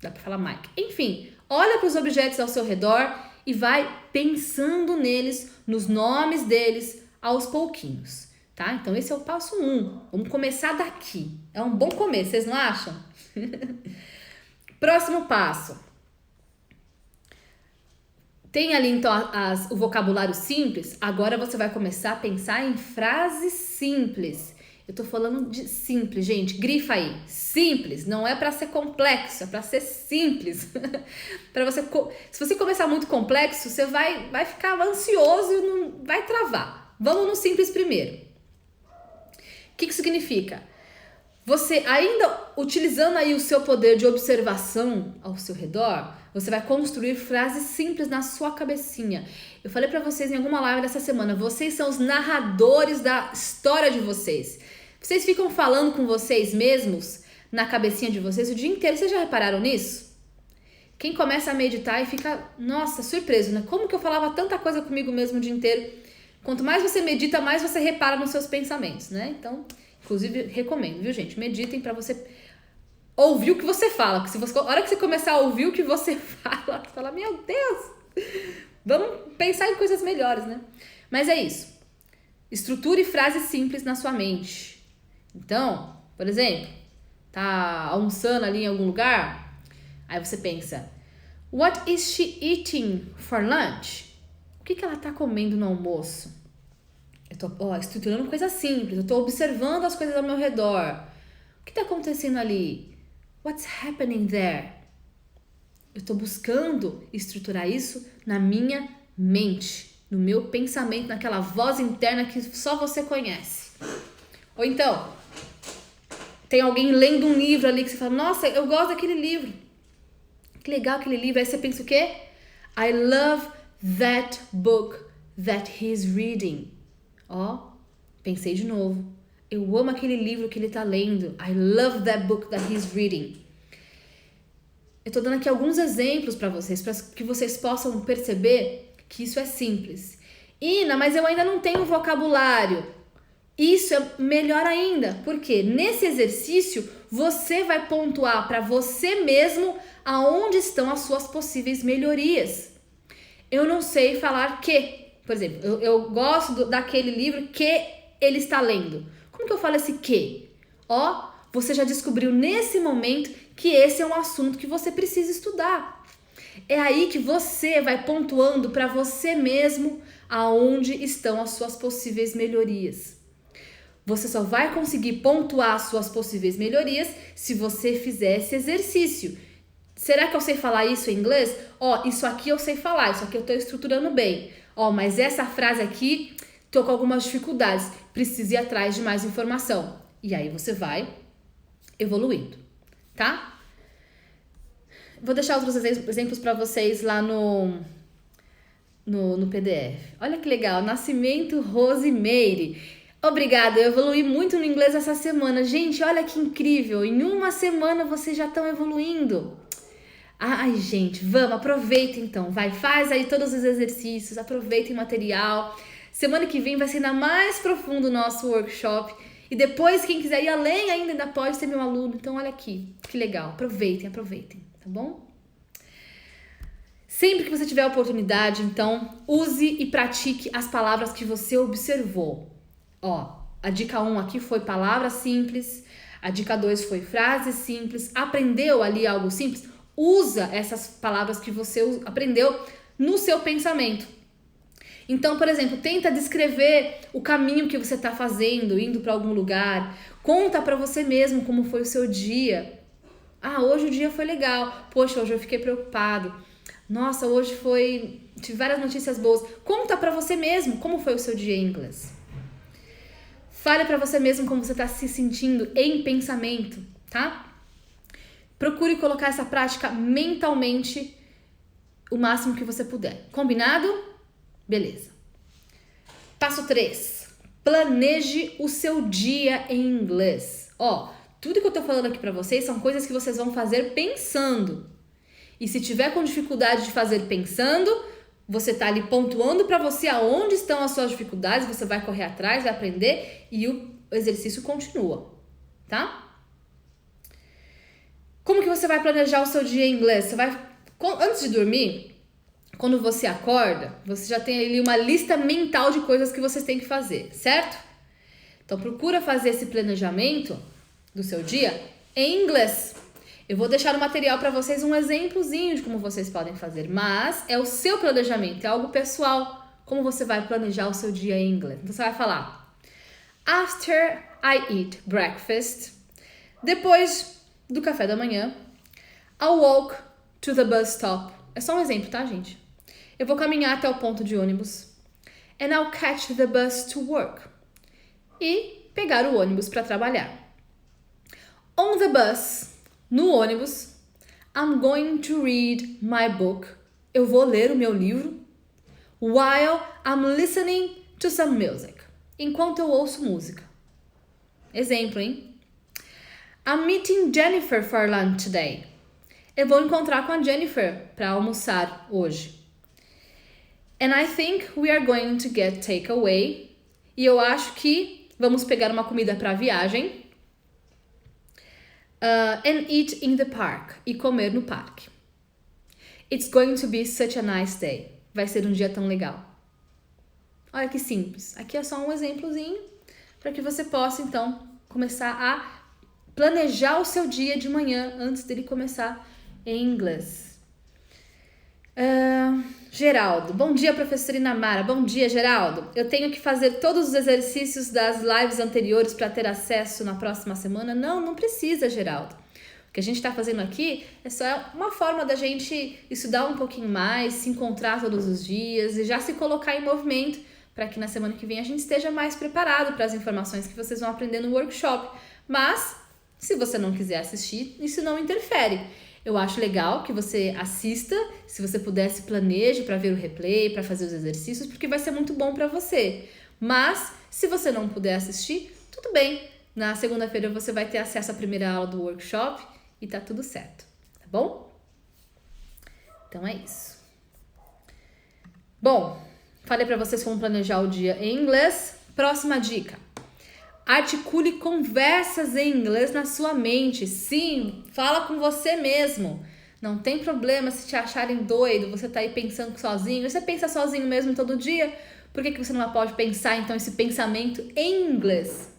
Dá para falar mic. Enfim, olha para os objetos ao seu redor e vai pensando neles, nos nomes deles, aos pouquinhos, tá? Então esse é o passo 1. Vamos começar daqui. É um bom começo, vocês não acham? Próximo passo. Tem ali então o vocabulário simples. Agora você vai começar a pensar em frases simples. Eu tô falando de simples, gente. Grifa aí. Simples. Não é para ser complexo, é para ser simples. Para você, se você começar muito complexo, você vai ficar ansioso e não vai travar. Vamos no simples primeiro. O que significa? Você ainda utilizando aí o seu poder de observação ao seu redor, você vai construir frases simples na sua cabecinha. Eu falei pra vocês em alguma live dessa semana, vocês são os narradores da história de vocês. Vocês ficam falando com vocês mesmos na cabecinha de vocês o dia inteiro. Vocês já repararam nisso? Quem começa a meditar e fica, nossa, surpreso, né? Como que eu falava tanta coisa comigo mesmo o dia inteiro? Quanto mais você medita, mais você repara nos seus pensamentos, né? Então, inclusive, recomendo, viu, gente? Meditem pra você ouvir o que você fala. Porque se você, a hora que você começar a ouvir o que você fala, você fala, meu Deus, vamos pensar em coisas melhores, né? Mas é isso. Estruture frases simples na sua mente. Então, por exemplo, tá almoçando ali em algum lugar, aí você pensa, what is she eating for lunch? O que ela tá comendo no almoço? Eu tô estruturando coisa simples, eu tô observando as coisas ao meu redor. O que tá acontecendo ali? What's happening there? Eu tô buscando estruturar isso na minha mente, no meu pensamento, naquela voz interna que só você conhece. Ou então, tem alguém lendo um livro ali que você fala, nossa, eu gosto daquele livro. Que legal aquele livro. Aí você pensa o quê? I love that book that he's reading. Pensei de novo. Eu amo aquele livro que ele tá lendo. I love that book that he's reading. Eu tô dando aqui alguns exemplos para vocês, para que vocês possam perceber que isso é simples. Ina, mas eu ainda não tenho vocabulário. Isso é melhor ainda, porque nesse exercício você vai pontuar para você mesmo aonde estão as suas possíveis melhorias. Eu não sei falar que, por exemplo, eu gosto daquele livro que ele está lendo. Como que eu falo esse que? Você já descobriu nesse momento que esse é um assunto que você precisa estudar. É aí que você vai pontuando para você mesmo aonde estão as suas possíveis melhorias. Você só vai conseguir pontuar as suas possíveis melhorias se você fizer esse exercício. Será que eu sei falar isso em inglês? Isso aqui eu sei falar, isso aqui eu tô estruturando bem. Mas essa frase aqui, tô com algumas dificuldades, preciso ir atrás de mais informação. E aí você vai evoluindo, tá? Vou deixar outros exemplos para vocês lá no PDF. Olha que legal, Nascimento Rosemeire. Obrigada, eu evoluí muito no inglês essa semana. Gente, olha que incrível, em uma semana vocês já estão evoluindo. Ai, gente, vamos, aproveitem então, faz aí todos os exercícios, aproveitem o material. Semana que vem vai ser ainda mais profundo o nosso workshop. E depois, quem quiser ir além ainda pode ser meu aluno. Então, olha aqui, que legal, aproveitem, tá bom? Sempre que você tiver a oportunidade, então, use e pratique as palavras que você observou. A dica 1 aqui foi palavras simples, a dica 2 foi frases simples, aprendeu ali algo simples? Usa essas palavras que você aprendeu no seu pensamento. Então, por exemplo, tenta descrever o caminho que você está fazendo, indo para algum lugar. Conta para você mesmo como foi o seu dia. Hoje o dia foi legal. Poxa, hoje eu fiquei preocupado. Nossa, hoje tive várias notícias boas. Conta para você mesmo como foi o seu dia em inglês. Fale para você mesmo como você está se sentindo em pensamento, tá? Procure colocar essa prática mentalmente o máximo que você puder. Combinado? Beleza. Passo 3. Planeje o seu dia em inglês. Tudo que eu tô falando aqui para vocês são coisas que vocês vão fazer pensando. E se tiver com dificuldade de fazer pensando, você tá ali pontuando para você aonde estão as suas dificuldades, você vai correr atrás, vai aprender e o exercício continua, tá? Como que você vai planejar o seu dia em inglês? Antes de dormir, quando você acorda, você já tem ali uma lista mental de coisas que vocês têm que fazer, certo? Então procura fazer esse planejamento do seu dia em inglês. Eu vou deixar no material para vocês um exemplozinho de como vocês podem fazer, mas é o seu planejamento, é algo pessoal. Como você vai planejar o seu dia em inglês? Então você vai falar: After I eat breakfast, depois do café da manhã, I'll walk to the bus stop. É só um exemplo, tá, gente? Eu vou caminhar até o ponto de ônibus. And I'll catch the bus to work. E pegar o ônibus para trabalhar. On the bus, no ônibus, I'm going to read my book. Eu vou ler o meu livro. While I'm listening to some music. Enquanto eu ouço música. Exemplo, hein? I'm meeting Jennifer for lunch today. Eu vou encontrar com a Jennifer para almoçar hoje. And I think we are going to get takeaway. E eu acho que vamos pegar uma comida para a viagem. And eat in the park. E comer no parque. It's going to be such a nice day. Vai ser um dia tão legal. Olha que simples. Aqui é só um exemplozinho para que você possa, então, começar a planejar o seu dia de manhã antes dele começar em inglês. Geraldo. Bom dia, professora Inamara. Bom dia, Geraldo. Eu tenho que fazer todos os exercícios das lives anteriores para ter acesso na próxima semana? Não precisa, Geraldo. O que a gente está fazendo aqui é só uma forma da gente estudar um pouquinho mais, se encontrar todos os dias e já se colocar em movimento para que na semana que vem a gente esteja mais preparado para as informações que vocês vão aprender no workshop. Mas, se você não quiser assistir, isso não interfere. Eu acho legal que você assista, se você puder, se planeje para ver o replay, para fazer os exercícios, porque vai ser muito bom para você. Mas, se você não puder assistir, tudo bem. Na segunda-feira você vai ter acesso à primeira aula do workshop e tá tudo certo, tá bom? Então é isso. Bom, falei para vocês como planejar o dia em inglês. Próxima dica. Articule conversas em inglês na sua mente. Sim, fala com você mesmo. Não tem problema se te acharem doido, você tá aí pensando sozinho. Você pensa sozinho mesmo todo dia? Por que você não pode pensar, então, esse pensamento em inglês?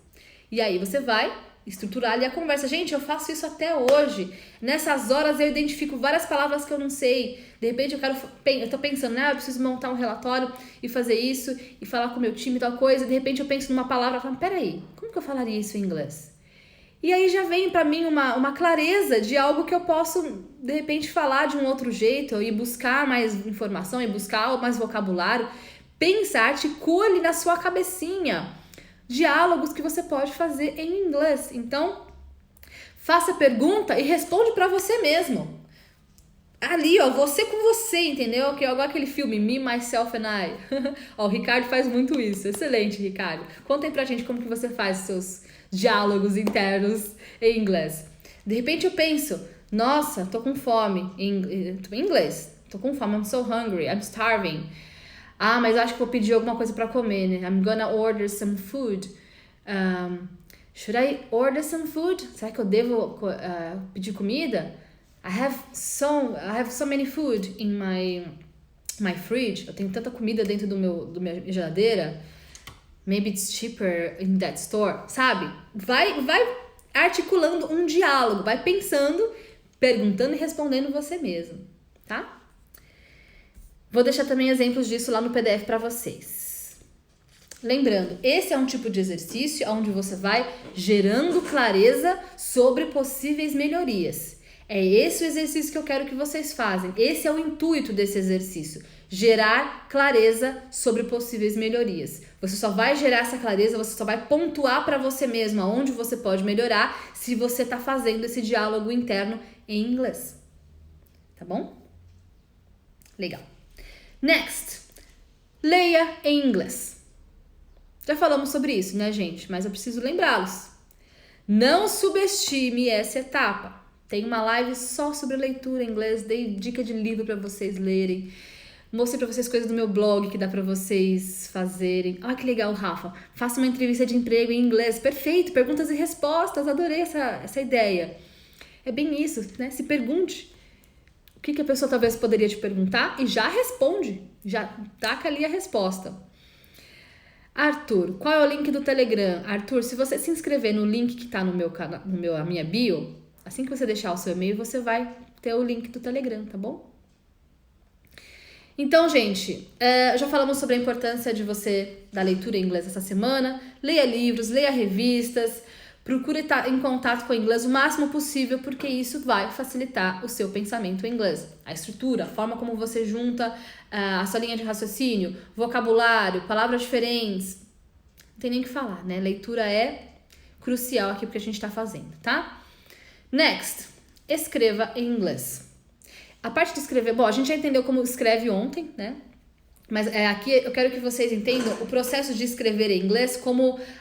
E aí você vai estruturar ali a conversa. Gente, eu faço isso até hoje. Nessas horas eu identifico várias palavras que eu não sei. De repente eu tô pensando, eu preciso montar um relatório e fazer isso e falar com o meu time tal coisa. De repente eu penso numa palavra e falo, peraí, como que eu falaria isso em inglês? E aí já vem pra mim uma clareza de algo que eu posso, de repente, falar de um outro jeito, e buscar mais informação, e buscar mais vocabulário. Pensar, articule na sua cabecinha diálogos que você pode fazer em inglês. Então, faça pergunta e responde para você mesmo. Ali, você com você, entendeu? Que é igual aquele filme Me, Myself and I. O Ricardo faz muito isso. Excelente, Ricardo. Contem pra gente como que você faz os seus diálogos internos em inglês. De repente eu penso, nossa, tô com fome. Em inglês. Tô com fome, I'm so hungry, I'm starving. Mas eu acho que vou pedir alguma coisa pra comer, né? I'm gonna order some food. Should I order some food? Será que eu devo pedir comida? I have so many food in my fridge. Eu tenho tanta comida dentro da minha geladeira. Maybe it's cheaper in that store. Sabe? Vai articulando um diálogo. Vai pensando, perguntando e respondendo você mesmo. Tá? Vou deixar também exemplos disso lá no PDF para vocês. Lembrando, esse é um tipo de exercício onde você vai gerando clareza sobre possíveis melhorias. É esse o exercício que eu quero que vocês façam. Esse é o intuito desse exercício. Gerar clareza sobre possíveis melhorias. Você só vai gerar essa clareza, você só vai pontuar para você mesmo aonde você pode melhorar se você está fazendo esse diálogo interno em inglês. Tá bom? Legal. Next. Leia em inglês. Já falamos sobre isso, né, gente? Mas eu preciso lembrá-los. Não subestime essa etapa. Tem uma live só sobre leitura em inglês, dei dica de livro para vocês lerem. Mostrei para vocês coisas do meu blog que dá para vocês fazerem. Ah, que legal, Rafa. Faça uma entrevista de emprego em inglês. Perfeito, perguntas e respostas. Adorei essa ideia. É bem isso, né? Se pergunte o que a pessoa talvez poderia te perguntar e já responde. Já taca ali a resposta. Arthur, qual é o link do Telegram? Arthur, se você se inscrever no link que tá no meu canal, a minha bio, assim que você deixar o seu e-mail, você vai ter o link do Telegram, tá bom? Então, gente, já falamos sobre a importância de você da leitura em inglês essa semana. Leia livros, leia revistas, procure estar em contato com o inglês o máximo possível, porque isso vai facilitar o seu pensamento em inglês. A estrutura, a forma como você junta a sua linha de raciocínio, vocabulário, palavras diferentes. Não tem nem o que falar, né? Leitura é crucial aqui porque a gente está fazendo, tá? Next, escreva em inglês. A parte de escrever, bom, a gente já entendeu como escreve ontem, né? Mas aqui eu quero que vocês entendam o processo de escrever em inglês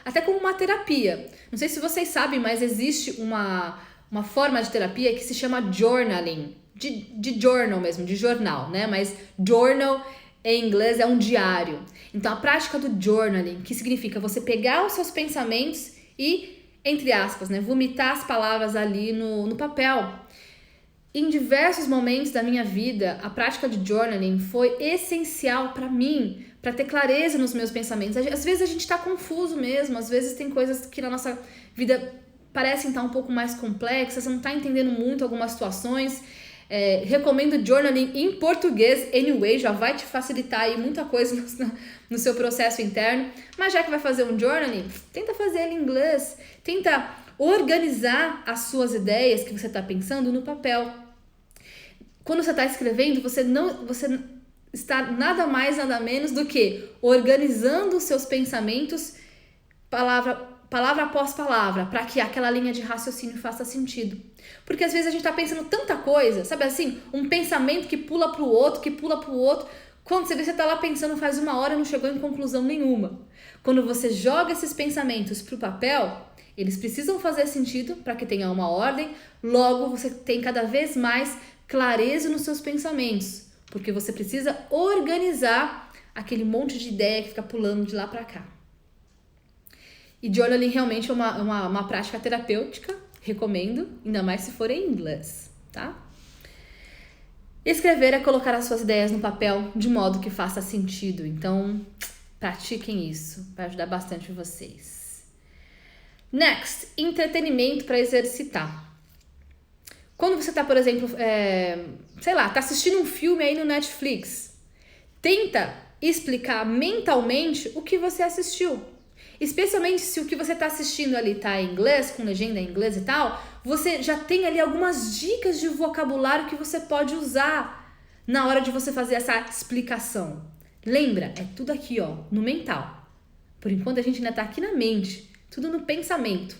até como uma terapia. Não sei se vocês sabem, mas existe uma forma de terapia que se chama journaling. De journal mesmo, de jornal, né? Mas journal em inglês é um diário. Então a prática do journaling, que significa você pegar os seus pensamentos e, entre aspas, né, vomitar as palavras ali no papel. Em diversos momentos da minha vida, a prática de journaling foi essencial para mim, para ter clareza nos meus pensamentos. Às vezes a gente está confuso mesmo, às vezes tem coisas que na nossa vida parecem estar um pouco mais complexas, você não está entendendo muito algumas situações. Recomendo journaling em português, anyway, já vai te facilitar aí muita coisa no seu processo interno. Mas já que vai fazer um journaling, tenta fazer ele em inglês, tenta organizar as suas ideias que você está pensando no papel. Quando você está escrevendo, você está nada mais, nada menos do que organizando os seus pensamentos palavra após palavra, para que aquela linha de raciocínio faça sentido. Porque às vezes a gente está pensando tanta coisa, sabe assim? Um pensamento que pula para o outro, Quando você vê, você está lá pensando faz 1 hora e não chegou em conclusão nenhuma. Quando você joga esses pensamentos para o papel, eles precisam fazer sentido para que tenha uma ordem, logo você tem cada vez mais clareza nos seus pensamentos, porque você precisa organizar aquele monte de ideia que fica pulando de lá para cá. E journaling realmente é uma prática terapêutica, recomendo, ainda mais se for em inglês, tá? Escrever é colocar as suas ideias no papel de modo que faça sentido, então pratiquem isso, vai ajudar bastante vocês. Next, entretenimento para exercitar. Quando você tá, por exemplo, tá assistindo um filme aí no Netflix, tenta explicar mentalmente o que você assistiu. Especialmente se o que você tá assistindo ali tá em inglês, com legenda em inglês e tal, você já tem ali algumas dicas de vocabulário que você pode usar na hora de você fazer essa explicação. Lembra? É tudo aqui, ó, no mental. Por enquanto a gente ainda tá aqui na mente, tudo no pensamento.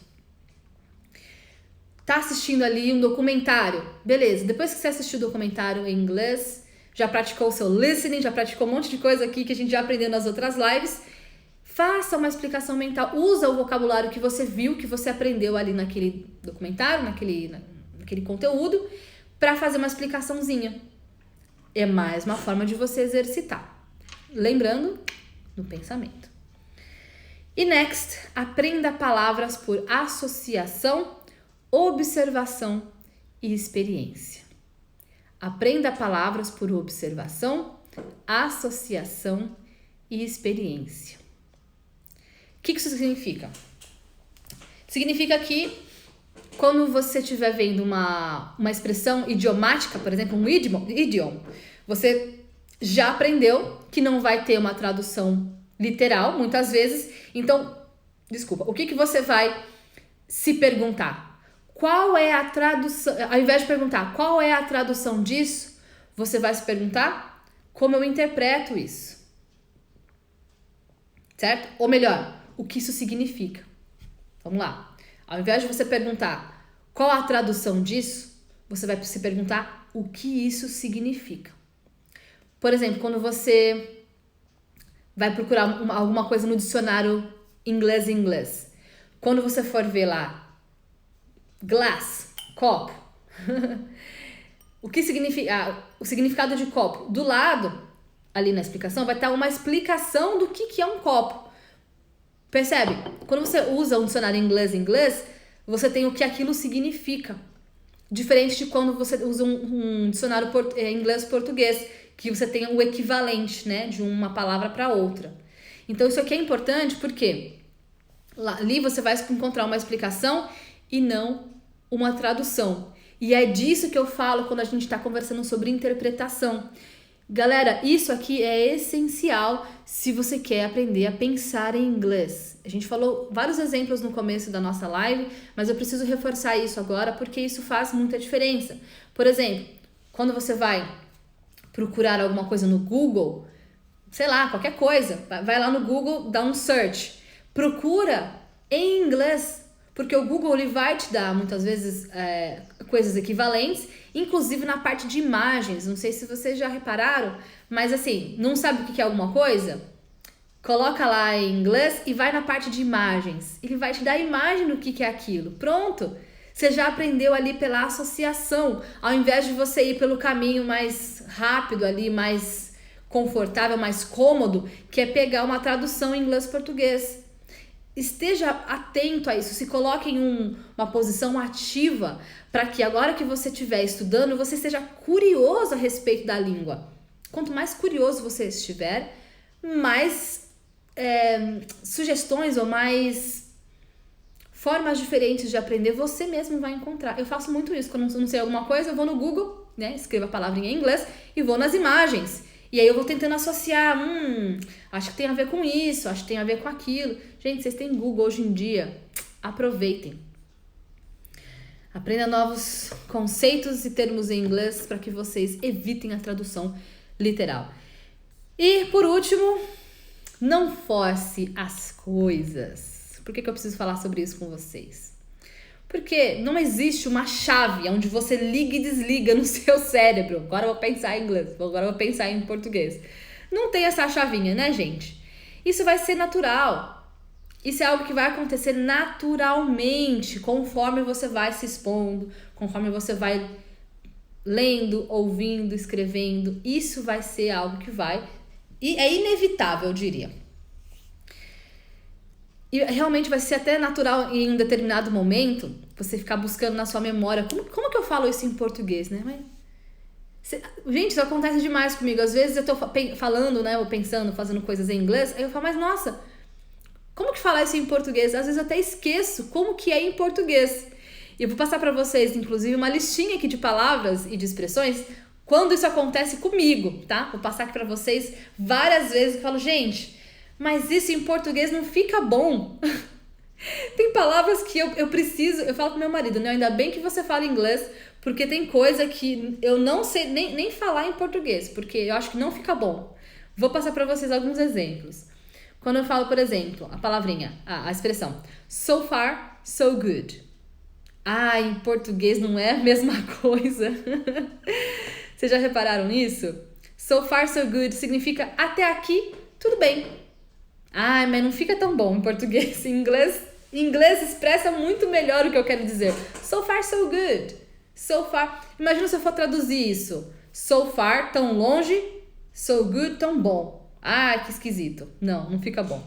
Tá assistindo ali um documentário, beleza, depois que você assistiu o documentário em inglês, já praticou o seu listening, já praticou um monte de coisa aqui que a gente já aprendeu nas outras lives, faça uma explicação mental, usa o vocabulário que você viu, que você aprendeu ali naquele documentário, naquele conteúdo, para fazer uma explicaçãozinha. É mais uma forma de você exercitar. Lembrando, no pensamento. E next, aprenda palavras por associação, observação e experiência. Aprenda palavras por observação, associação e experiência. O que isso significa? Significa que quando você estiver vendo uma expressão idiomática, por exemplo, um idiom, você já aprendeu que não vai ter uma tradução literal, muitas vezes. Então, o que você vai se perguntar? qual é a tradução? Ao invés de perguntar qual é a tradução disso, você vai se perguntar como eu interpreto isso. Certo? Ou melhor, o que isso significa. Vamos lá. Ao invés de você perguntar qual a tradução disso, você vai se perguntar o que isso significa. Por exemplo, quando você vai procurar alguma coisa no dicionário inglês. Quando você for ver lá, glass, copo. O que significa? O significado de copo. Do lado, ali na explicação, vai estar uma explicação do que é um copo. Percebe? Quando você usa um dicionário inglês, você tem o que aquilo significa. Diferente de quando você usa um dicionário inglês-português, que você tem o equivalente, né, de uma palavra para outra. Então, isso aqui é importante porque ali você vai encontrar uma explicação e não uma tradução. E é disso que eu falo quando a gente está conversando sobre interpretação. Galera, isso aqui é essencial se você quer aprender a pensar em inglês. A gente falou vários exemplos no começo da nossa live, mas eu preciso reforçar isso agora porque isso faz muita diferença. Por exemplo, quando você vai procurar alguma coisa no Google, sei lá, qualquer coisa, vai lá no Google, dá um search, procura em inglês, porque o Google ele vai te dar muitas vezes coisas equivalentes, inclusive na parte de imagens. Não sei se vocês já repararam, mas assim, não sabe o que é alguma coisa? Coloca lá em inglês e vai na parte de imagens. Ele vai te dar a imagem do que é aquilo. Pronto! Você já aprendeu ali pela associação, ao invés de você ir pelo caminho mais rápido ali, mais confortável, mais cômodo, que é pegar uma tradução em inglês-português. Esteja atento a isso, se coloque em uma posição ativa para que agora que você estiver estudando, você esteja curioso a respeito da língua. Quanto mais curioso você estiver, mais sugestões ou mais formas diferentes de aprender você mesmo vai encontrar. Eu faço muito isso, quando eu não sei alguma coisa, eu vou no Google, né, escrevo a palavrinha em inglês e vou nas imagens. E aí eu vou tentando associar, acho que tem a ver com isso, acho que tem a ver com aquilo. Gente, vocês têm Google hoje em dia, aproveitem. Aprenda novos conceitos e termos em inglês para que vocês evitem a tradução literal. E, por último, não force as coisas. Por que eu preciso falar sobre isso com vocês? Porque não existe uma chave onde você liga e desliga no seu cérebro. Agora eu vou pensar em inglês, agora eu vou pensar em português. Não tem essa chavinha, né, gente? Isso vai ser natural. Isso é algo que vai acontecer naturalmente, conforme você vai se expondo, conforme você vai lendo, ouvindo, escrevendo. Isso vai ser algo que vai... E é inevitável, eu diria. E realmente vai ser até natural em um determinado momento você ficar buscando na sua memória. Como que eu falo isso em português, né? Gente, isso acontece demais comigo. Às vezes eu tô falando, né? Ou pensando, fazendo coisas em inglês. Aí eu falo, mas nossa, como que falar isso em português? Às vezes eu até esqueço como que é em português. E eu vou passar pra vocês, inclusive, uma listinha aqui de palavras e de expressões quando isso acontece comigo, tá? Vou passar aqui pra vocês várias vezes e falo, gente... Mas isso em português não fica bom. Tem palavras que eu preciso... Eu falo pro meu marido, né? Ainda bem que você fala inglês, porque tem coisa que eu não sei nem falar em português, porque eu acho que não fica bom. Vou passar pra vocês alguns exemplos. Quando eu falo, por exemplo, a palavrinha, a expressão so far, so good. Em português não é a mesma coisa. Vocês já repararam nisso? So far, so good significa até aqui, tudo bem. Mas não fica tão bom em português. Em inglês expressa muito melhor o que eu quero dizer. So far, so good. So far. Imagina se eu for traduzir isso. So far, tão longe. So good, tão bom. Que esquisito. Não fica bom.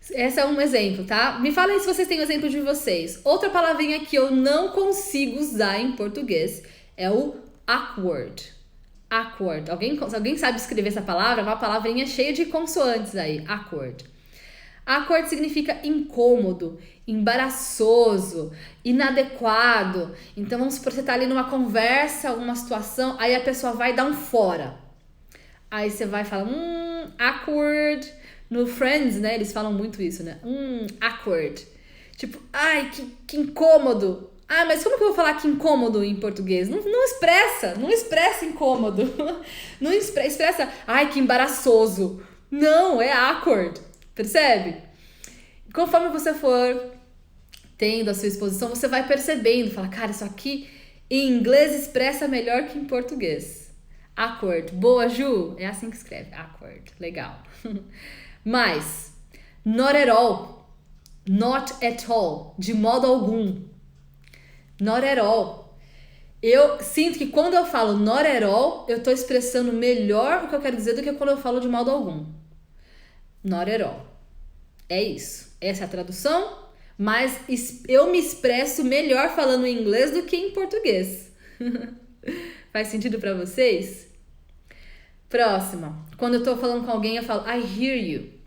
Esse é um exemplo, tá? Me falem se vocês têm um exemplo de vocês. Outra palavrinha que eu não consigo usar em português é o awkward. Awkward. Alguém sabe escrever essa palavra? É uma palavrinha cheia de consoantes aí. Awkward. Awkward significa incômodo, embaraçoso, inadequado. Então, vamos supor que você tá ali numa conversa, alguma situação, aí a pessoa vai dar um fora. Aí você vai falar, awkward. No Friends, né, eles falam muito isso, né? Awkward. Tipo, ai, que incômodo. Ah, mas como que eu vou falar que incômodo em português? Não expressa incômodo. Não expressa, ai, que embaraçoso. Não, é awkward. Percebe? Conforme você for tendo a sua exposição, você vai percebendo, fala, cara, isso aqui em inglês expressa melhor que em português. Awkward. Boa, Ju? É assim que escreve. Awkward. Legal. Mas, not at all. Not at all. De modo algum. Not at all. Eu sinto que quando eu falo not at all, eu tô expressando melhor o que eu quero dizer do que quando eu falo de modo algum. Not at all. É isso. Essa é a tradução, mas eu me expresso melhor falando em inglês do que em português. Faz sentido pra vocês? Próxima. Quando eu tô falando com alguém, eu falo I hear you.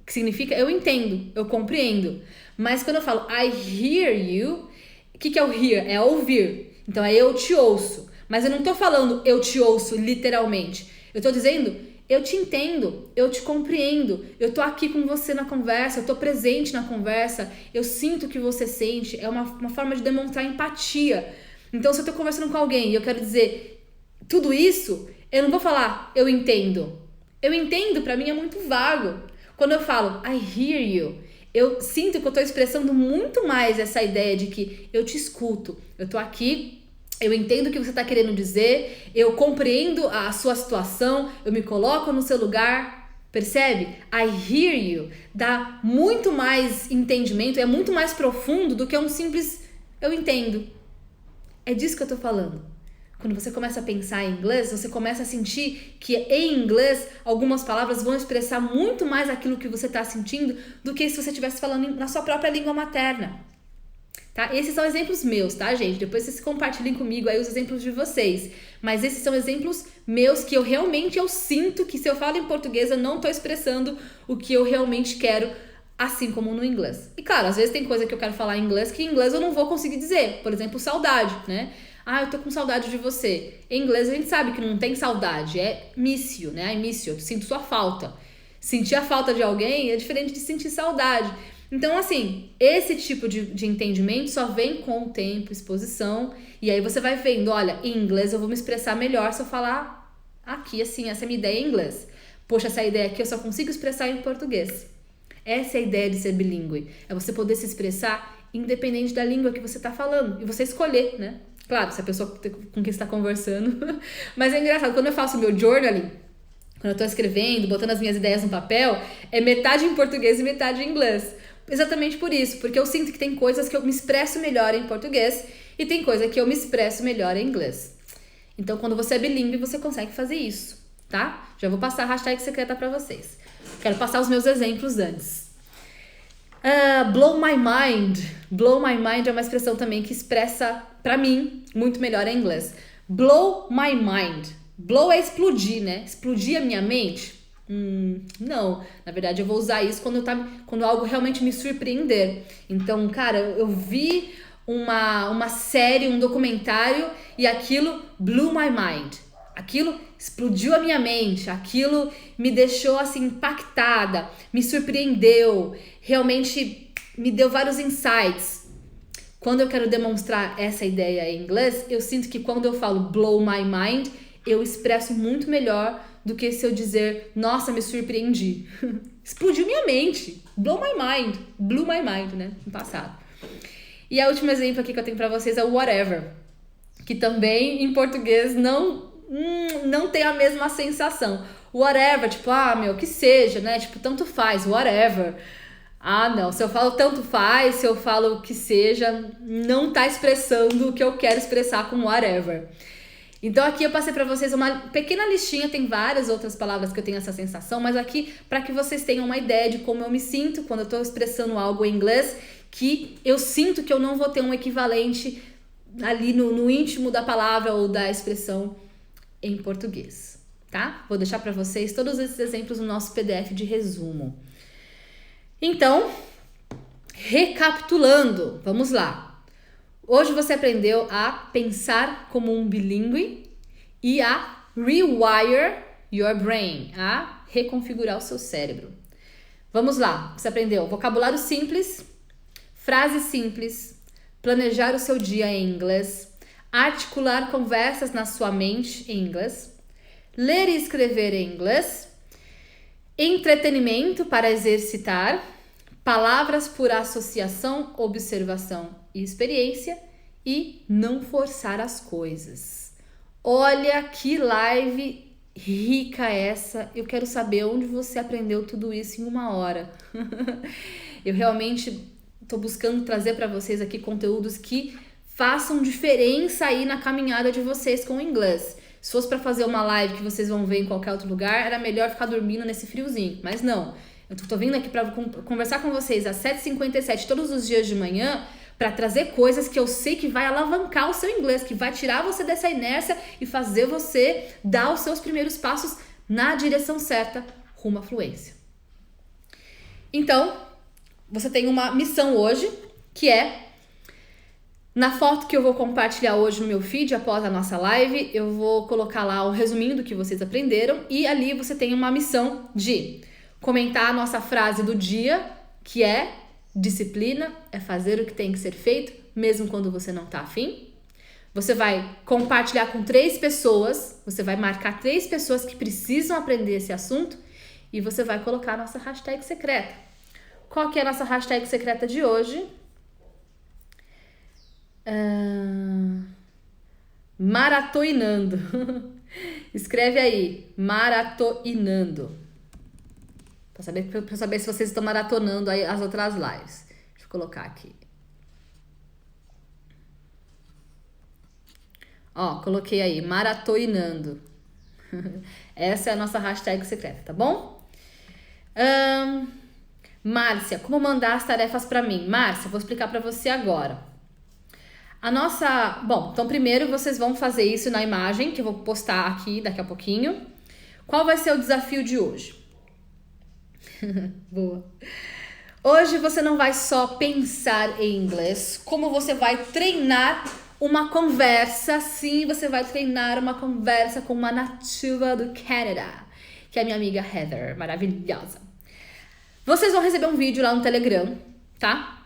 Que significa eu entendo, eu compreendo. Mas quando eu falo I hear you, o que é o hear? É ouvir. Então é eu te ouço. Mas eu não tô falando eu te ouço literalmente. Eu tô dizendo eu te entendo, eu te compreendo. Eu tô aqui com você na conversa, eu tô presente na conversa. Eu sinto o que você sente. É uma forma de demonstrar empatia. Então se eu tô conversando com alguém e eu quero dizer tudo isso, eu não vou falar eu entendo. Eu entendo pra mim é muito vago. Quando eu falo I hear you, eu sinto que eu tô expressando muito mais essa ideia de que eu te escuto, eu tô aqui, eu entendo o que você tá querendo dizer, eu compreendo a sua situação, eu me coloco no seu lugar, percebe? I hear you dá muito mais entendimento, é muito mais profundo do que um simples eu entendo. É disso que eu tô falando. Quando você começa a pensar em inglês, você começa a sentir que em inglês algumas palavras vão expressar muito mais aquilo que você está sentindo do que se você estivesse falando na sua própria língua materna. Tá? Esses são exemplos meus, tá, gente? Depois vocês compartilhem comigo aí os exemplos de vocês. Mas esses são exemplos meus que eu sinto que se eu falo em português eu não estou expressando o que eu realmente quero, assim como no inglês. E claro, às vezes tem coisa que eu quero falar em inglês que em inglês eu não vou conseguir dizer. Por exemplo, saudade, né? Ah, eu tô com saudade de você. Em inglês a gente sabe que não tem saudade, é miss you, né? I miss you, eu sinto sua falta. Sentir a falta de alguém é diferente de sentir saudade. Então, assim, esse tipo de entendimento só vem com o tempo, exposição. E aí você vai vendo, olha, em inglês eu vou me expressar melhor se eu falar aqui, assim, essa é a minha ideia em inglês. Poxa, essa ideia aqui eu só consigo expressar em português. Essa é a ideia de ser bilíngue. É você poder se expressar independente da língua que você tá falando. E você escolher, né? Claro, se a pessoa com quem você está conversando. Mas é engraçado, quando eu faço o meu journaling, quando eu estou escrevendo, botando as minhas ideias no papel, é metade em português e metade em inglês. Exatamente por isso, porque eu sinto que tem coisas que eu me expresso melhor em português e tem coisa que eu me expresso melhor em inglês. Então, quando você é bilíngue, você consegue fazer isso, tá? Já vou passar a hashtag secreta para vocês. Quero passar os meus exemplos antes. Blow my mind. Blow my mind é uma expressão também que expressa, pra mim, muito melhor em inglês. Blow my mind. Blow é explodir, né? Explodir a minha mente? Não. Na verdade, eu vou usar isso quando algo realmente me surpreender. Então, cara, eu vi uma série, um documentário e aquilo blew my mind. Aquilo explodiu a minha mente, aquilo me deixou assim impactada, me surpreendeu, realmente me deu vários insights. Quando eu quero demonstrar essa ideia em inglês, eu sinto que quando eu falo blow my mind, eu expresso muito melhor do que se eu dizer, nossa, me surpreendi. Explodiu minha mente, blew my mind, né, no passado. E o último exemplo aqui que eu tenho pra vocês é o whatever, que também em português não tem a mesma sensação. Whatever, tipo, que seja, né? Tipo, tanto faz, whatever. Não, se eu falo tanto faz, se eu falo que seja, não tá expressando o que eu quero expressar com whatever. Então aqui eu passei pra vocês uma pequena listinha, tem várias outras palavras que eu tenho essa sensação, mas aqui para que vocês tenham uma ideia de como eu me sinto quando eu tô expressando algo em inglês, que eu sinto que eu não vou ter um equivalente ali no íntimo da palavra ou da expressão em português, tá? Vou deixar para vocês todos esses exemplos no nosso PDF de resumo. Então, recapitulando, vamos lá. Hoje você aprendeu a pensar como um bilíngue e a rewire your brain, a reconfigurar o seu cérebro. Vamos lá, você aprendeu vocabulário simples, frases simples, planejar o seu dia em inglês, articular conversas na sua mente em inglês, ler e escrever em inglês, entretenimento para exercitar, palavras por associação, observação e experiência e não forçar as coisas. Olha que live rica essa! Eu quero saber onde você aprendeu tudo isso em 1 hora. Eu realmente estou buscando trazer para vocês aqui conteúdos que façam diferença aí na caminhada de vocês com o inglês. Se fosse para fazer uma live que vocês vão ver em qualquer outro lugar, era melhor ficar dormindo nesse friozinho. Mas não, eu tô vindo aqui para conversar com vocês às 7h57 todos os dias de manhã para trazer coisas que eu sei que vai alavancar o seu inglês, que vai tirar você dessa inércia e fazer você dar os seus primeiros passos na direção certa rumo à fluência. Então, você tem uma missão hoje, que é, na foto que eu vou compartilhar hoje no meu feed após a nossa live, eu vou colocar lá o resuminho do que vocês aprenderam e ali você tem uma missão de comentar a nossa frase do dia, que é: disciplina é fazer o que tem que ser feito, mesmo quando você não tá afim. Você vai compartilhar com 3 pessoas, você vai marcar 3 pessoas que precisam aprender esse assunto e você vai colocar a nossa hashtag secreta. Qual que é a nossa hashtag secreta de hoje? Maratoinando. Escreve aí, maratoinando. Pra saber se vocês estão maratonando aí as outras lives. Deixa eu colocar aqui. Ó, coloquei aí, maratoinando. Essa é a nossa hashtag secreta, tá bom? Márcia, como mandar as tarefas pra mim? Márcia, vou explicar pra você agora. Bom, então primeiro vocês vão fazer isso na imagem, que eu vou postar aqui daqui a pouquinho. Qual vai ser o desafio de hoje? Boa. Hoje você não vai só pensar em inglês, como você vai treinar uma conversa. Sim, você vai treinar uma conversa com uma nativa do Canadá, que é a minha amiga Heather, maravilhosa. Vocês vão receber um vídeo lá no Telegram, tá?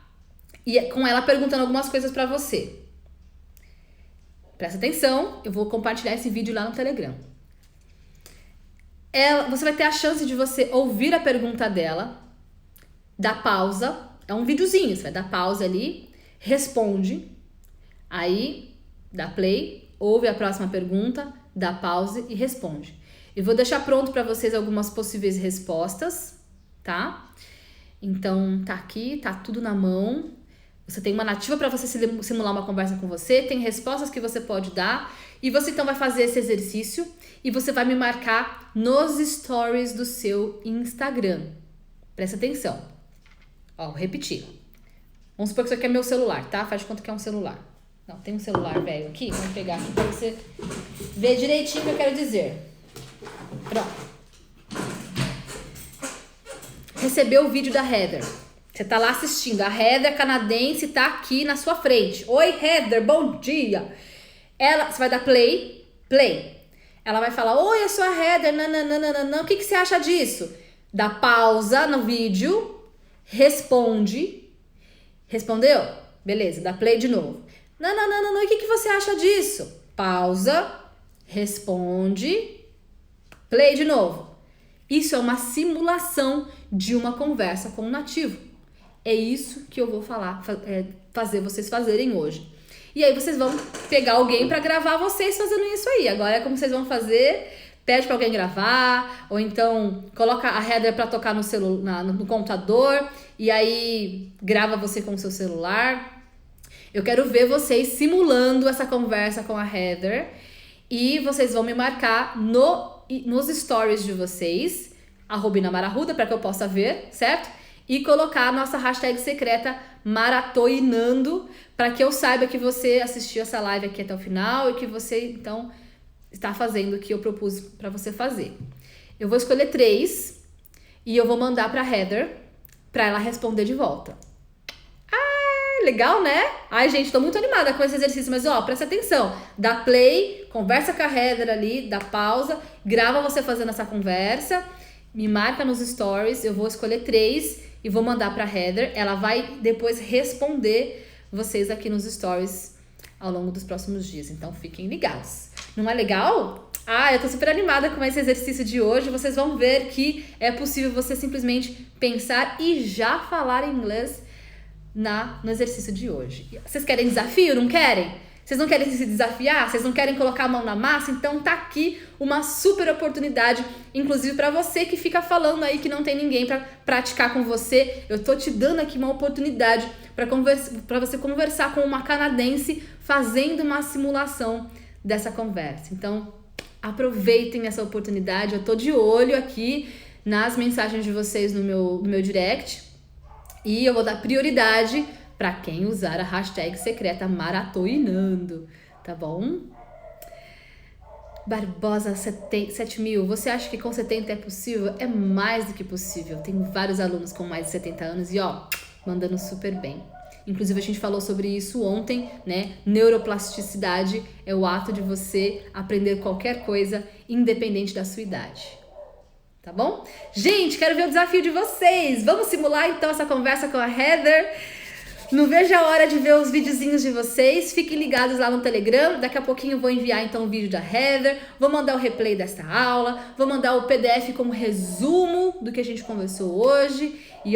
E com ela perguntando algumas coisas pra você. Presta atenção, eu vou compartilhar esse vídeo lá no Telegram. Você vai ter a chance de você ouvir a pergunta dela, dar pausa, é um videozinho, você vai dar pausa ali, responde, aí dá play, ouve a próxima pergunta, dá pause e responde. Eu vou deixar pronto para vocês algumas possíveis respostas, tá? Então tá aqui, tá tudo na mão. Você tem uma nativa para você simular uma conversa com você, tem respostas que você pode dar e você então vai fazer esse exercício e você vai me marcar nos stories do seu Instagram. Presta atenção. Ó, vou repetir. Vamos supor que isso aqui é meu celular, tá? Faz de conta que é um celular. Não, tem um celular velho aqui. Vamos pegar aqui pra você ver direitinho o que eu quero dizer. Pronto. Recebeu o vídeo da Heather. Você tá lá assistindo. A Heather canadense tá aqui na sua frente. Oi, Heather, bom dia. Você vai dar play. Ela vai falar, oi, eu sou a Heather, nananana, o que você acha disso? Dá pausa no vídeo, responde. Respondeu? Beleza, dá play de novo. Não, o que você acha disso? Pausa, responde, play de novo. Isso é uma simulação de uma conversa com um nativo. É isso que eu vou fazer vocês fazerem hoje. E aí vocês vão pegar alguém para gravar vocês fazendo isso aí. Agora é como vocês vão fazer, pede para alguém gravar, ou então coloca a Heather para tocar no computador e aí grava você com o seu celular. Eu quero ver vocês simulando essa conversa com a Heather e vocês vão me marcar nos stories de vocês, @inamararruda, para que eu possa ver, certo? E colocar a nossa hashtag secreta maratoinando, para que eu saiba que você assistiu essa live aqui até o final e que você, então, está fazendo o que eu propus para você fazer. Eu vou escolher 3 e eu vou mandar para Heather, para ela responder de volta. Ah, legal, né? Ai, gente, tô muito animada com esse exercício, mas ó, presta atenção. Dá play, conversa com a Heather ali, dá pausa, grava você fazendo essa conversa, me marca nos stories, eu vou escolher 3 e vou mandar pra Heather. Ela vai depois responder vocês aqui nos stories ao longo dos próximos dias. Então fiquem ligados. Não é legal? Eu tô super animada com esse exercício de hoje. Vocês vão ver que é possível você simplesmente pensar e já falar inglês no exercício de hoje. Vocês querem desafio? Não querem? Vocês não querem se desafiar? Vocês não querem colocar a mão na massa? Então tá aqui uma super oportunidade, inclusive para você que fica falando aí que não tem ninguém para praticar com você. Eu tô te dando aqui uma oportunidade para você conversar com uma canadense fazendo uma simulação dessa conversa. Então, aproveitem essa oportunidade. Eu tô de olho aqui nas mensagens de vocês no meu direct e eu vou dar prioridade para quem usar a hashtag secreta maratoinando, tá bom? Barbosa 7000, você acha que com 70 é possível? É mais do que possível. Tenho vários alunos com mais de 70 anos e mandando super bem. Inclusive a gente falou sobre isso ontem, né? Neuroplasticidade é o ato de você aprender qualquer coisa independente da sua idade. Tá bom? Gente, quero ver o desafio de vocês. Vamos simular então essa conversa com a Heather. Não vejo a hora de ver os videozinhos de vocês. Fiquem ligados lá no Telegram. Daqui a pouquinho eu vou enviar então o vídeo da Heather. Vou mandar o replay desta aula. Vou mandar o PDF como resumo do que a gente conversou hoje. E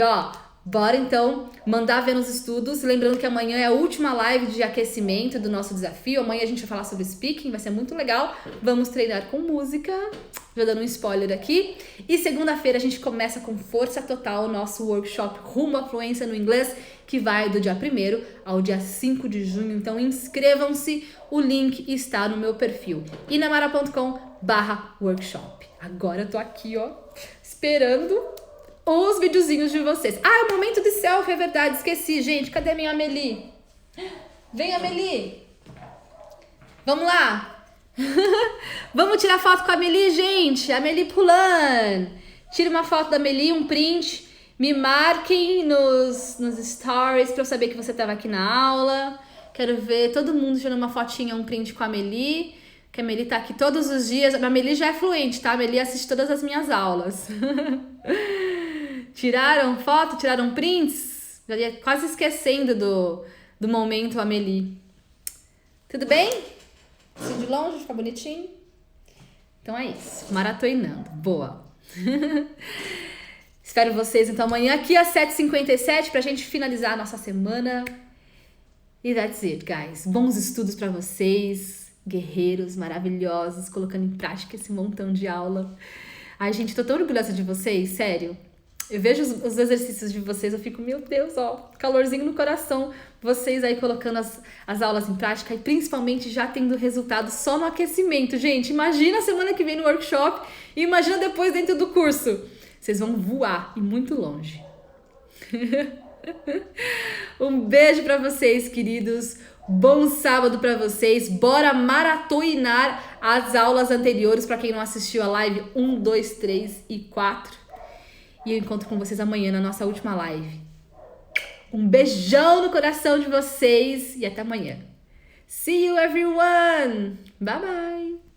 bora então mandar ver nos estudos. Lembrando que amanhã é a última live de aquecimento do nosso desafio. Amanhã a gente vai falar sobre speaking, vai ser muito legal. Vamos treinar com música. Já dando um spoiler aqui. E segunda-feira a gente começa com força total o nosso workshop Rumo à Fluência no Inglês, que vai do dia 1º ao dia 5 de junho. Então inscrevam-se, o link está no meu perfil inamara.com/workshop. Agora eu tô aqui, esperando os videozinhos de vocês. É o momento de selfie, é verdade, esqueci, gente. Cadê minha Amelie? Vem, Amelie. Vamos lá. Vamos tirar foto com a Amelie, gente. Amelie pulando. Tira uma foto da Amelie, um print. Me marquem nos stories pra eu saber que você tava aqui na aula. Quero ver todo mundo tirando uma fotinha, um print com a Amelie. Que a Amelie tá aqui todos os dias. A Amelie já é fluente, tá? A Amelie assiste todas as minhas aulas. Tiraram foto? Tiraram prints? Já ia quase esquecendo do momento, Amelie. Tudo bem? Assim de longe, fica bonitinho? Então é isso. Maratoinando. Boa. Espero vocês então amanhã aqui às 7h57 pra gente finalizar a nossa semana. E that's it, guys. Bons estudos pra vocês. Guerreiros maravilhosos, colocando em prática esse montão de aula. Ai, gente, tô tão orgulhosa de vocês, sério. Eu vejo os exercícios de vocês, eu fico, meu Deus, calorzinho no coração. Vocês aí colocando as aulas em prática e principalmente já tendo resultado só no aquecimento. Gente, imagina a semana que vem no workshop e imagina depois dentro do curso. Vocês vão voar e muito longe. Um beijo pra vocês, queridos. Bom sábado pra vocês. Bora maratoinar as aulas anteriores pra quem não assistiu a live 1, 2, 3 e 4. E eu encontro com vocês amanhã na nossa última live. Um beijão no coração de vocês e até amanhã. See you, everyone! Bye, bye!